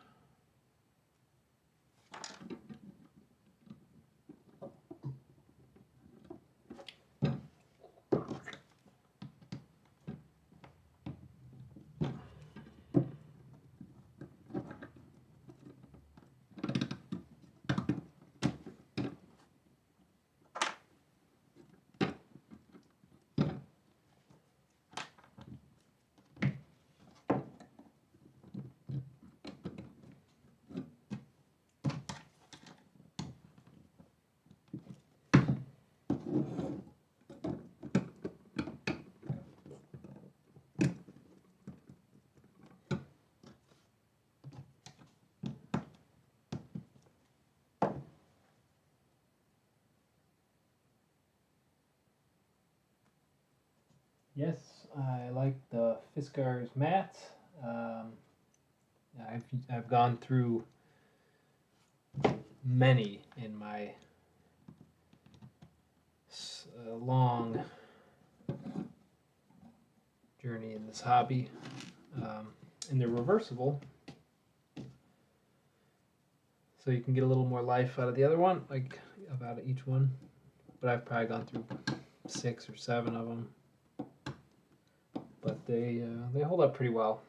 Yes, I like the Fiskars mat. I've gone through many in my long journey in this hobby, and they're reversible, so you can get a little more life out of the other one, like out of each one. But I've probably gone through 6 or 7 of them. But they hold up pretty well.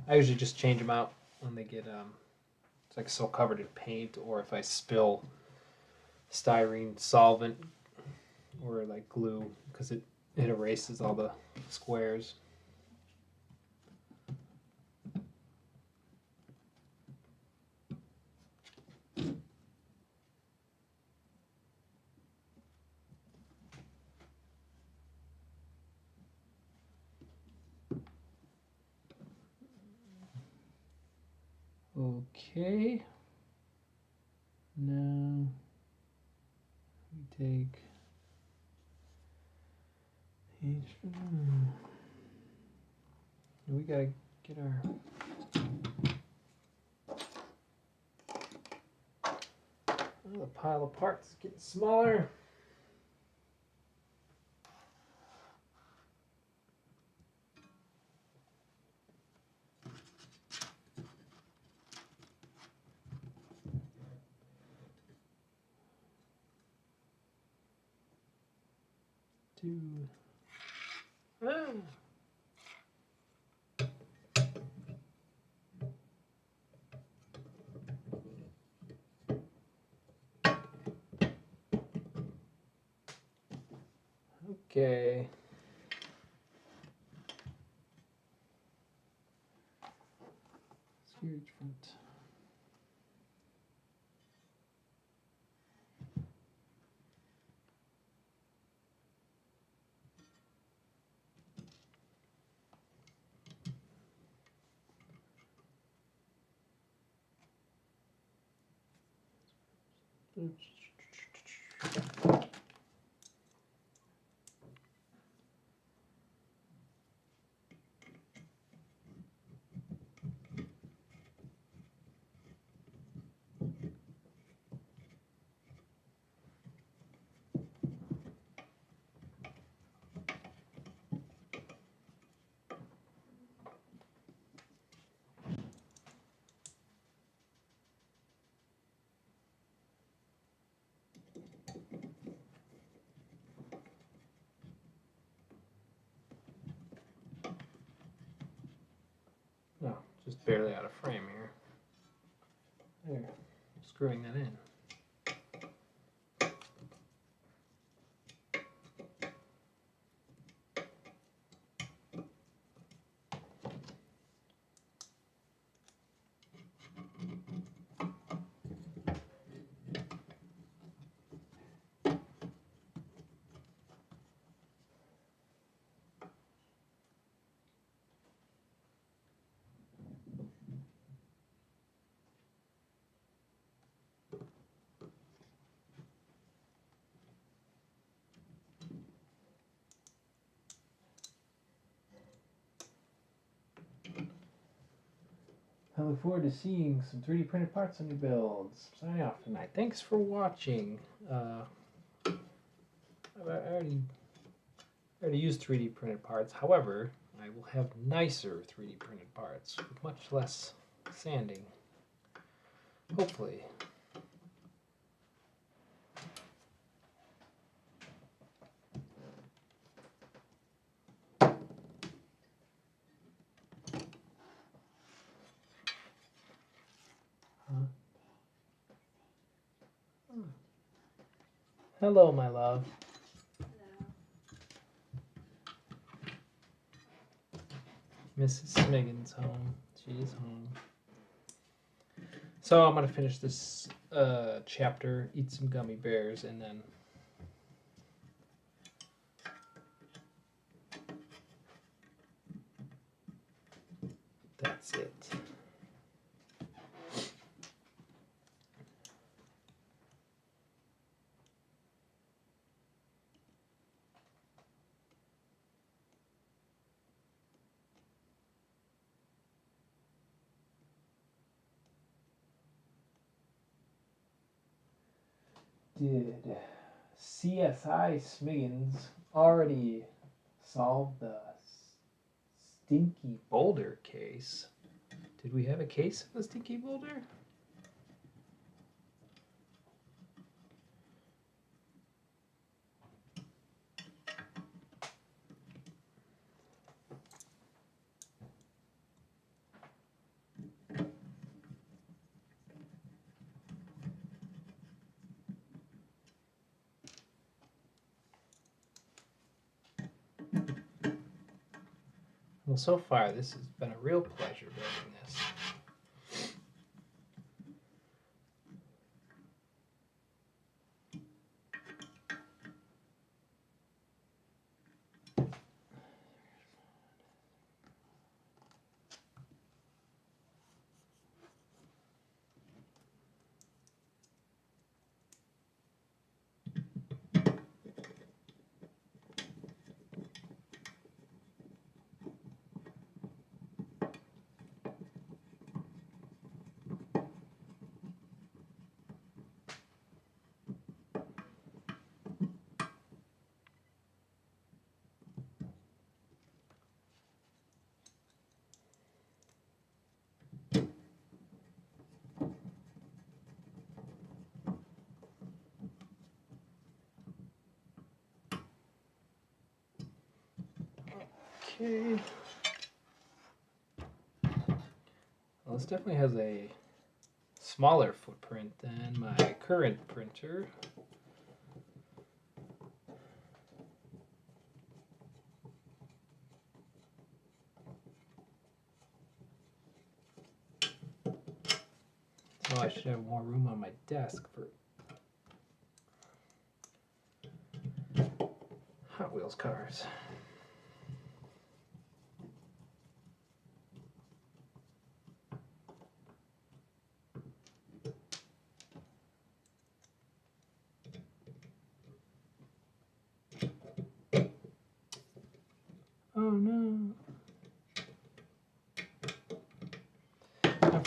I usually just change them out when they get it's like so covered in paint, or if I spill styrene solvent or like glue, because it erases all the squares. Okay, now we take each. We gotta get our the pile of parts is getting smaller. Okay. Steerage front. No, just barely out of frame here. There, screwing that in. I look forward to seeing some 3D printed parts on your builds. Signing off tonight. Thanks for watching. I already used 3D printed parts. However, I will have nicer 3D printed parts with much less sanding. Hopefully. Hello, my love. Hello. Mrs. Smiggin's home. She is home. So I'm gonna finish this chapter, eat some gummy bears, and then that's it. Did CSI Smiggins already solve the Stinky Boulder case? Did we have a case of the Stinky Boulder? Well, so far this has been a real pleasure building this. Okay. Well, this definitely has a smaller footprint than my current printer. So I should have more room on my desk for Hot Wheels cars.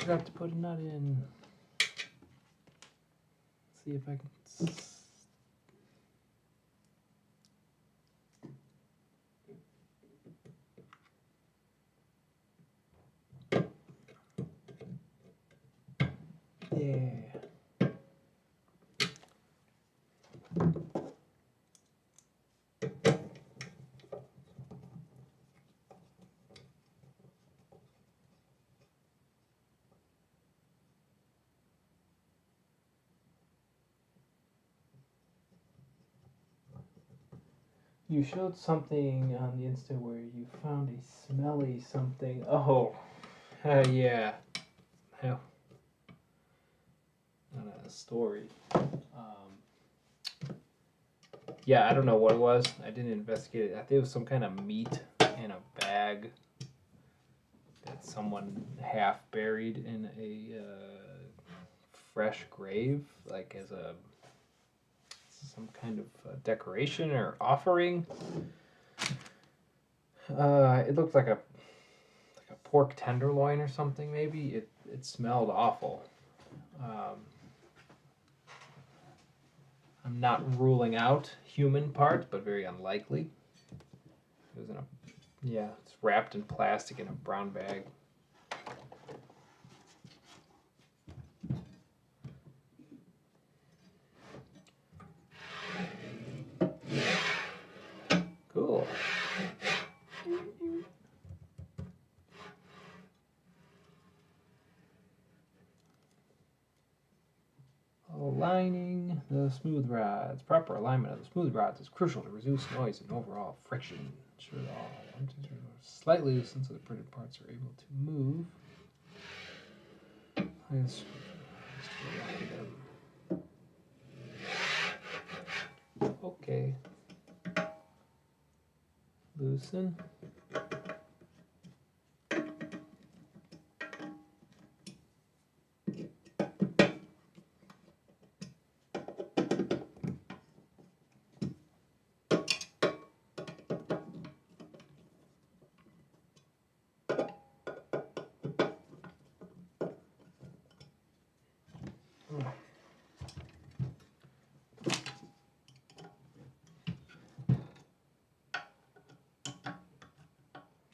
forgot to put a nut in. Let's see if I can. Yeah. You showed something on the Insta where you found a smelly something. Oh, yeah. Hell. Not a story. Yeah, I don't know what it was. I didn't investigate it. I think it was some kind of meat in a bag that someone half buried in a fresh grave, like as some kind of decoration or offering. It looked like a pork tenderloin or something. Maybe it smelled awful. I'm not ruling out human parts, but very unlikely. It was in it's wrapped in plastic in a brown bag. Cool. Aligning the smooth rods. Proper alignment of the smooth rods is crucial to reduce noise and overall friction. Ensure that all slightly loosened so the printed parts are able to move. Okay. Loosen.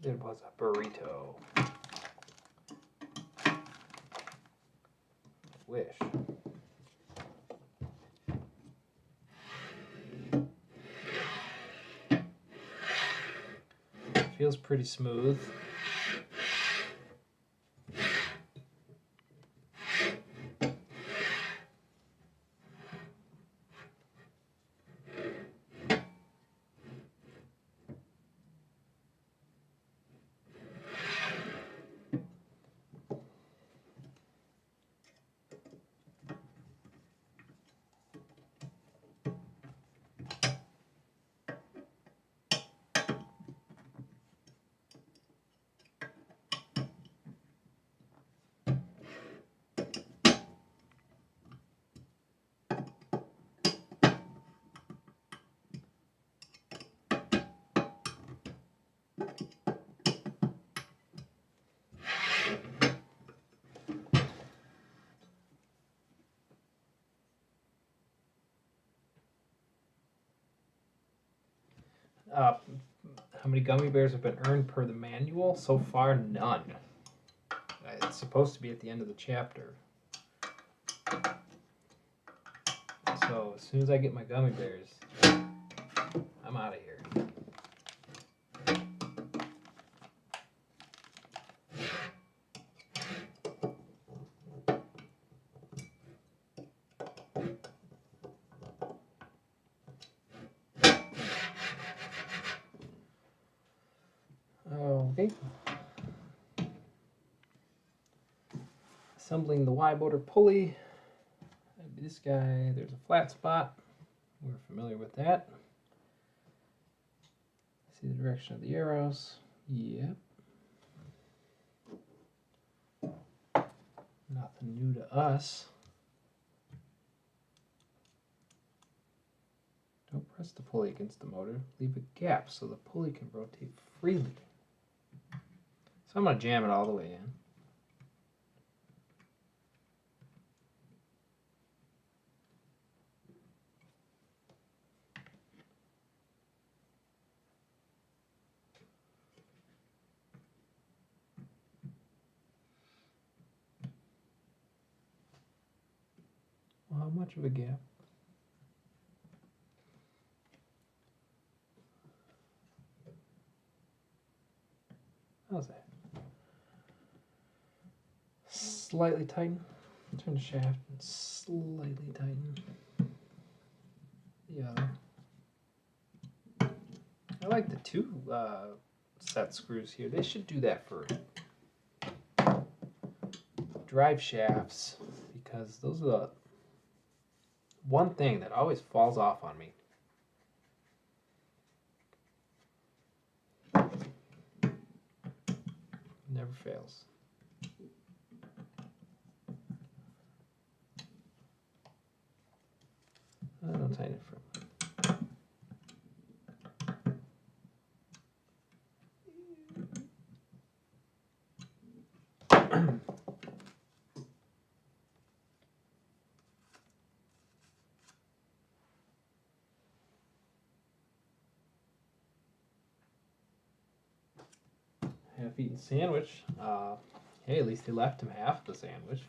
It was a burrito. Wish. Feels pretty smooth. How many gummy bears have been earned per the manual? So far, none. It's supposed to be at the end of the chapter. So as soon as I get my gummy bears, I'm out of here. Okay. Assembling the Y-motor pulley. This guy, there's a flat spot. We're familiar with that. See the direction of the arrows. Yep. Nothing new to us. Don't press the pulley against the motor. Leave a gap so the pulley can rotate freely. So I'm going to jam it all the way in. how much of a gap. How's that? Slightly tighten. Turn the shaft and slightly tighten the other. I like the two set screws here. They should do that for drive shafts, because those are the one thing that always falls off on me. Never fails. I'll tighten it for half-eaten sandwich. Hey, at least they left him half the sandwich.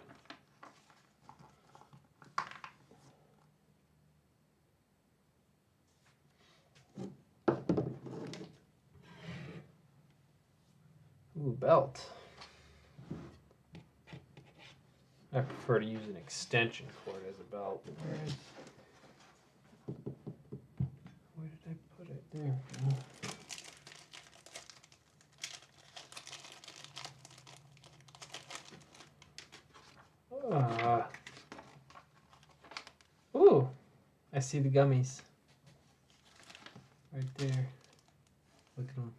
Ooh, belt. I prefer to use an extension cord as a belt. Where did I put it? There we go. Ooh, I see the gummies. Right there. Look at them.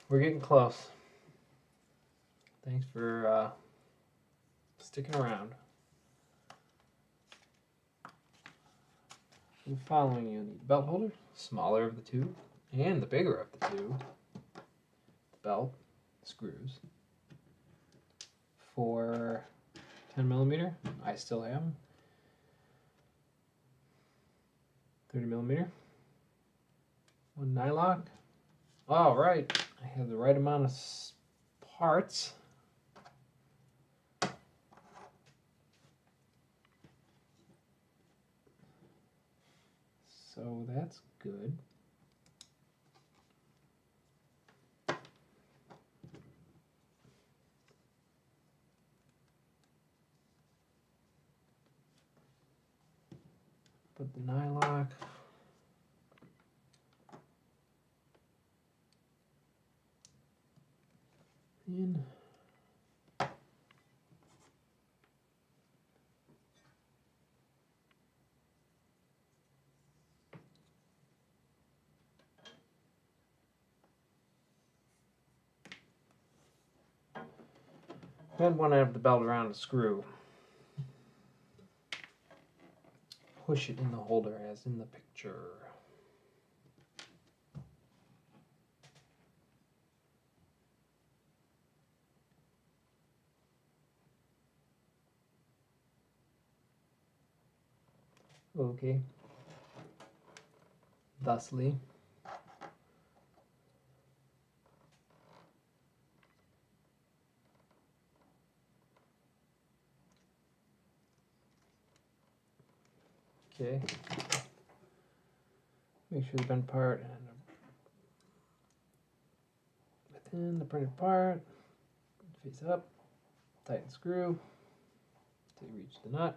We're getting close. Thanks for sticking around. And following you need the belt holder, smaller of the two, and the bigger of the two. The belt, screws. For 10mm, I still have them. 30mm. One nylock. All right, I have the right amount of parts. So that's good. Put the nylock. In. Bend one end of the belt around a screw. Push it in the holder as in the picture. Okay. Thusly. Okay. Make sure the bent part and within the printed part. Face up. Tighten screw till you reach the nut.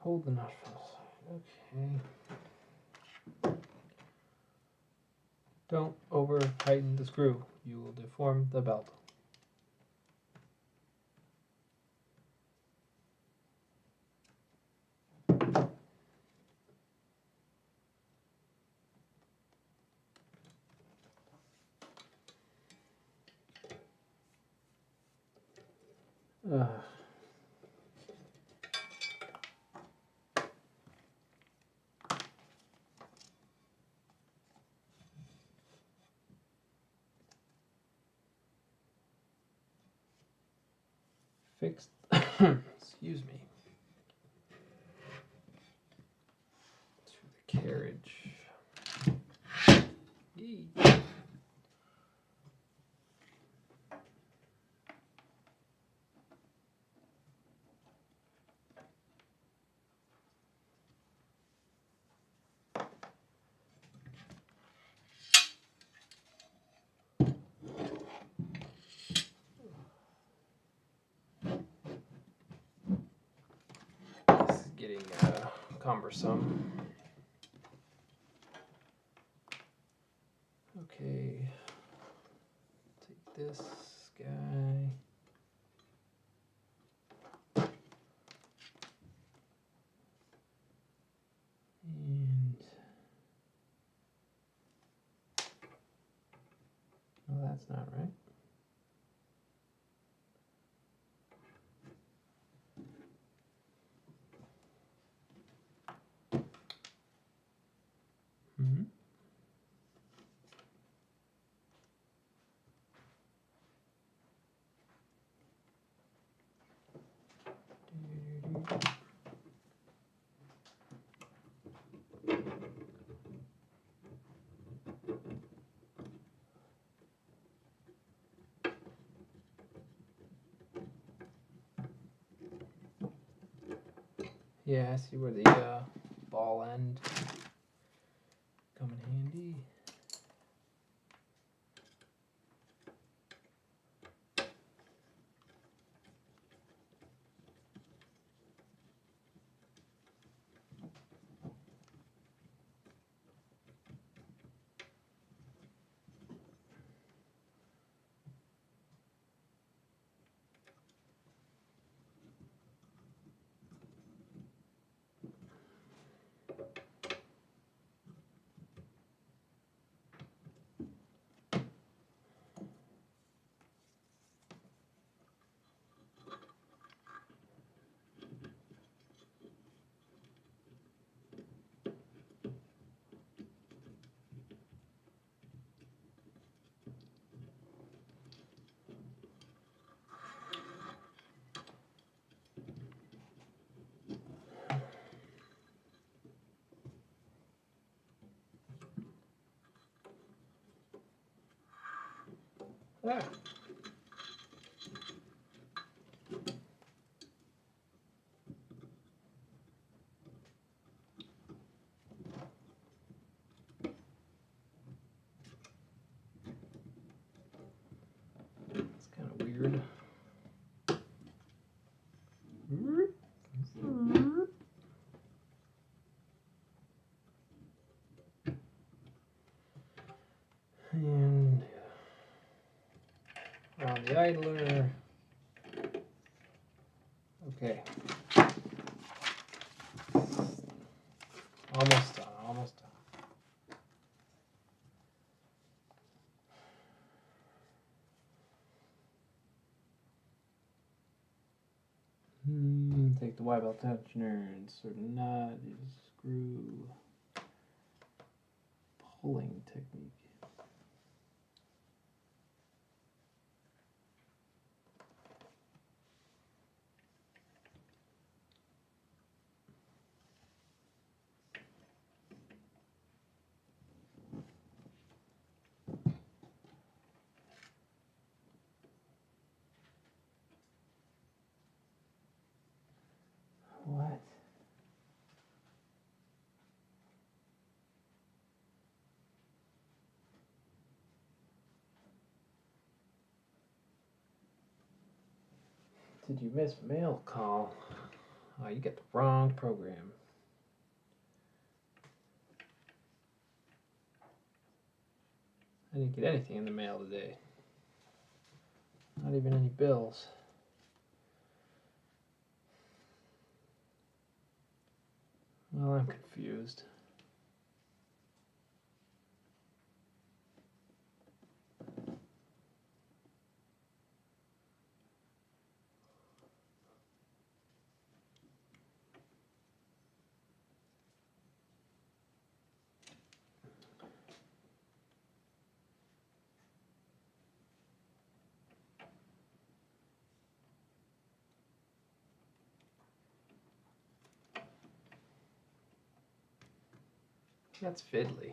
Hold the nut first. Okay. Don't over tighten the screw. You will deform the belt. fixed. Excuse me. To the carriage. Yee. This is getting cumbersome. Okay, take this guy. And well, that's not right. Mm-hmm. Yeah, I see where the ball end come in handy. Ah. It's kind of weird. And around the idler. Okay. Almost done, almost done. Take the Y-belt tensioner, insert a nut, use a screw. Pulling technique. What? Did you miss mail call? Oh, you got the wrong program. I didn't get anything in the mail today. Not even any bills. Well, I'm confused. That's fiddly.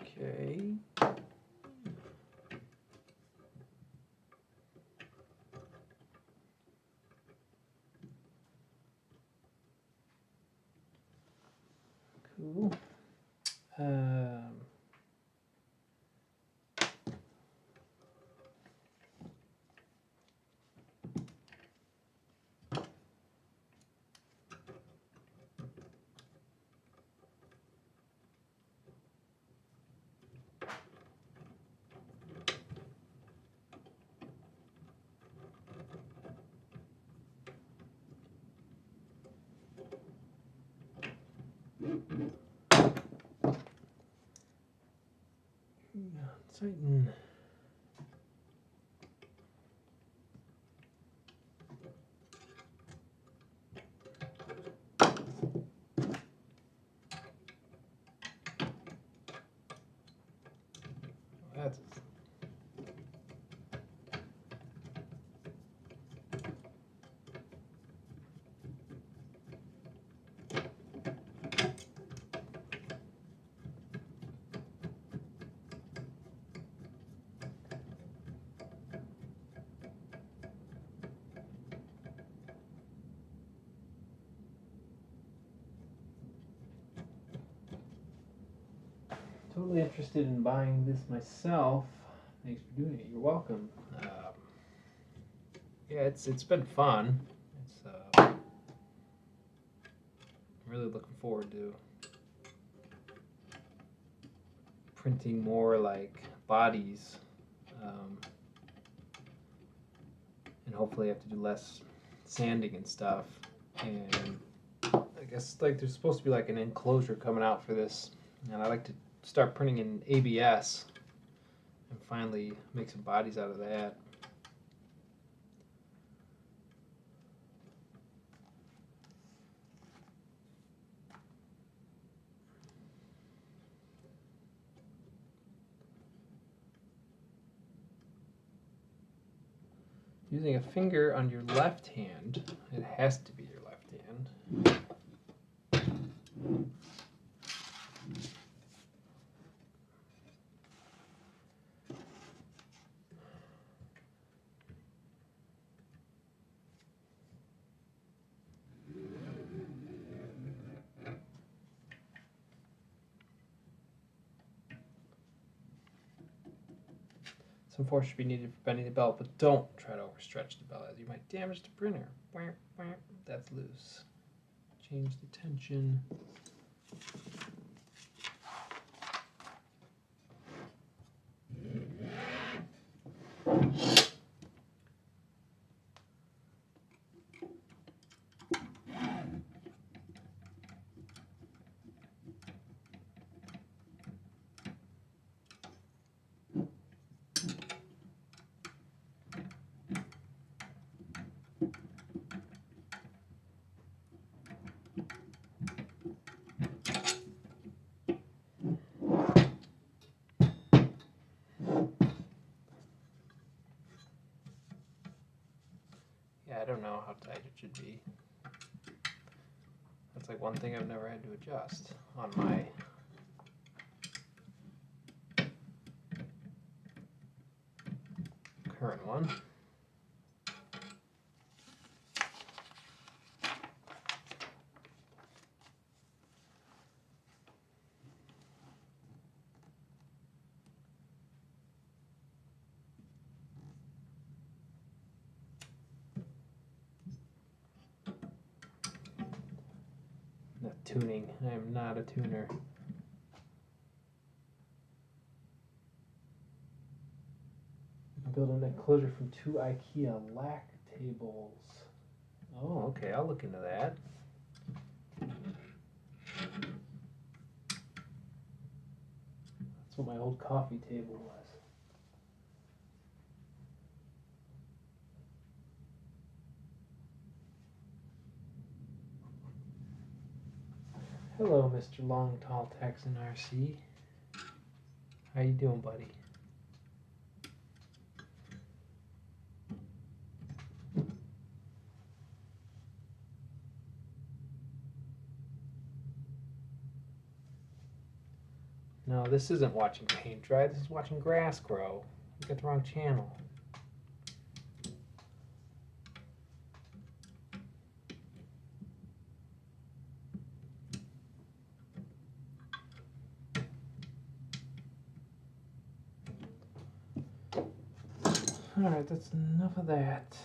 Okay. Cool. Tighten. That's totally interested in buying this myself. Thanks for doing it. You're welcome. Yeah, it's been fun. It's I'm really looking forward to printing more like bodies, and hopefully I have to do less sanding and stuff. And I guess like there's supposed to be like an enclosure coming out for this, and I like to start printing in ABS and finally make some bodies out of that. Using a finger on your left hand, it has to be your left hand. Some force should be needed for bending the belt, but don't try to overstretch the belt as you might damage the printer. That's loose. Change the tension. Yeah, I don't know how tight it should be. That's like one thing I've never had to adjust on my current one. Not tuning. I am not a tuner. Build an enclosure from 2 IKEA lac tables. Oh, okay. I'll look into that. That's what my old coffee table was. Hello, Mr. Long Tall Texan RC. How you doing, buddy? No, this isn't watching paint dry. This is watching grass grow. You got the wrong channel. Alright, that's enough of that.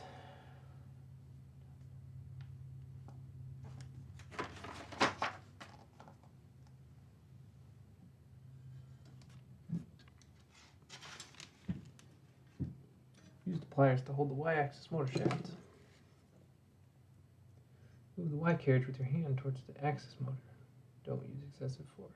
Use the pliers to hold the Y-axis motor shaft. Move the Y carriage with your hand towards the axis motor. Don't use excessive force.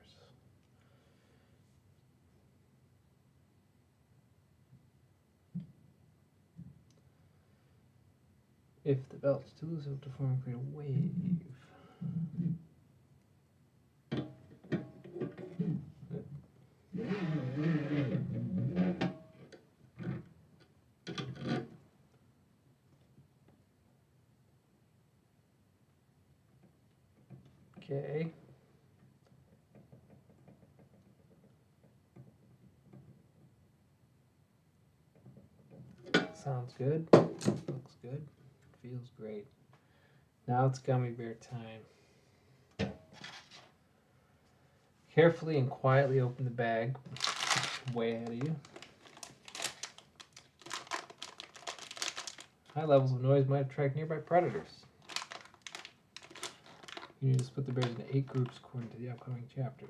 If the belt is too loose, it will deform and create a wave. Okay. Sounds good. Looks good. Feels great. Now it's gummy bear time. Carefully and quietly open the bag. Way ahead of you. High levels of noise might attract nearby predators. You need to split the bears into 8 groups according to the upcoming chapters.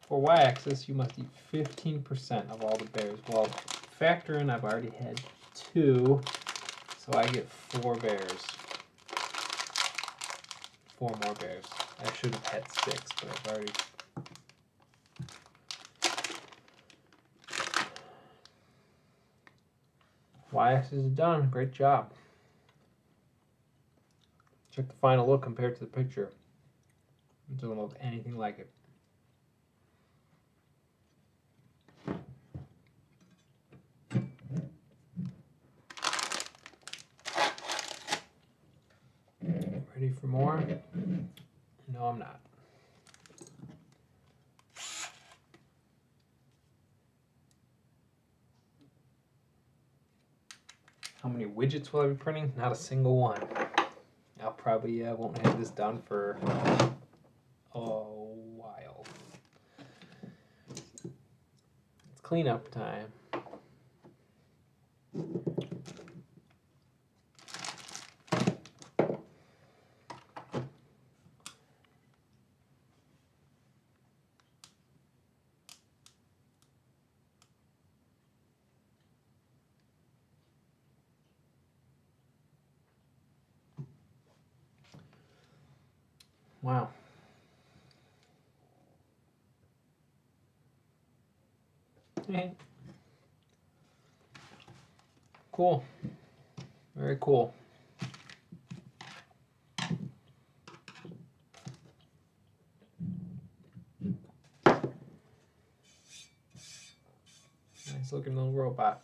For Y-axis, you must eat 15% of all the bears. Well, factor in I've already had 2, so I get 4 bears. 4 more bears. I should have had 6, but I've already... Y-axis is done. Great job. Check the final look compared to the picture. It doesn't look anything like it. Ready for more? No, I'm not. How many widgets will I be printing? Not a single one. I'll probably won't have this done for a while. It's cleanup time. Wow. Cool. Very cool. Nice looking little robot.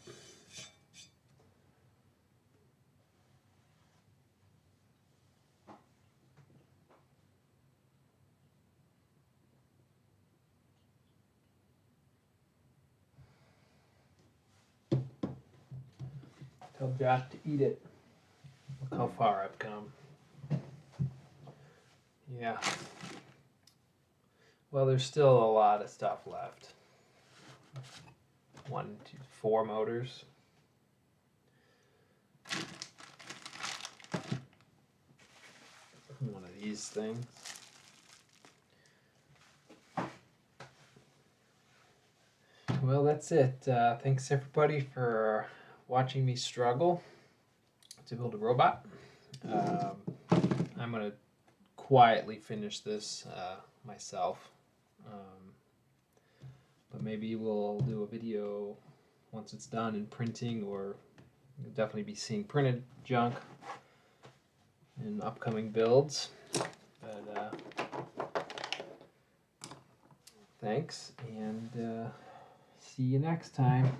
Tell Josh to eat it. Look how far I've come. Yeah. Well, there's still a lot of stuff left. 1, 2, 4 motors. One of these things. Well, that's it. Thanks everybody for watching me struggle to build a robot. I'm going to quietly finish this myself. But maybe we'll do a video once it's done in printing, or you'll definitely be seeing printed junk in upcoming builds. But thanks, and see you next time.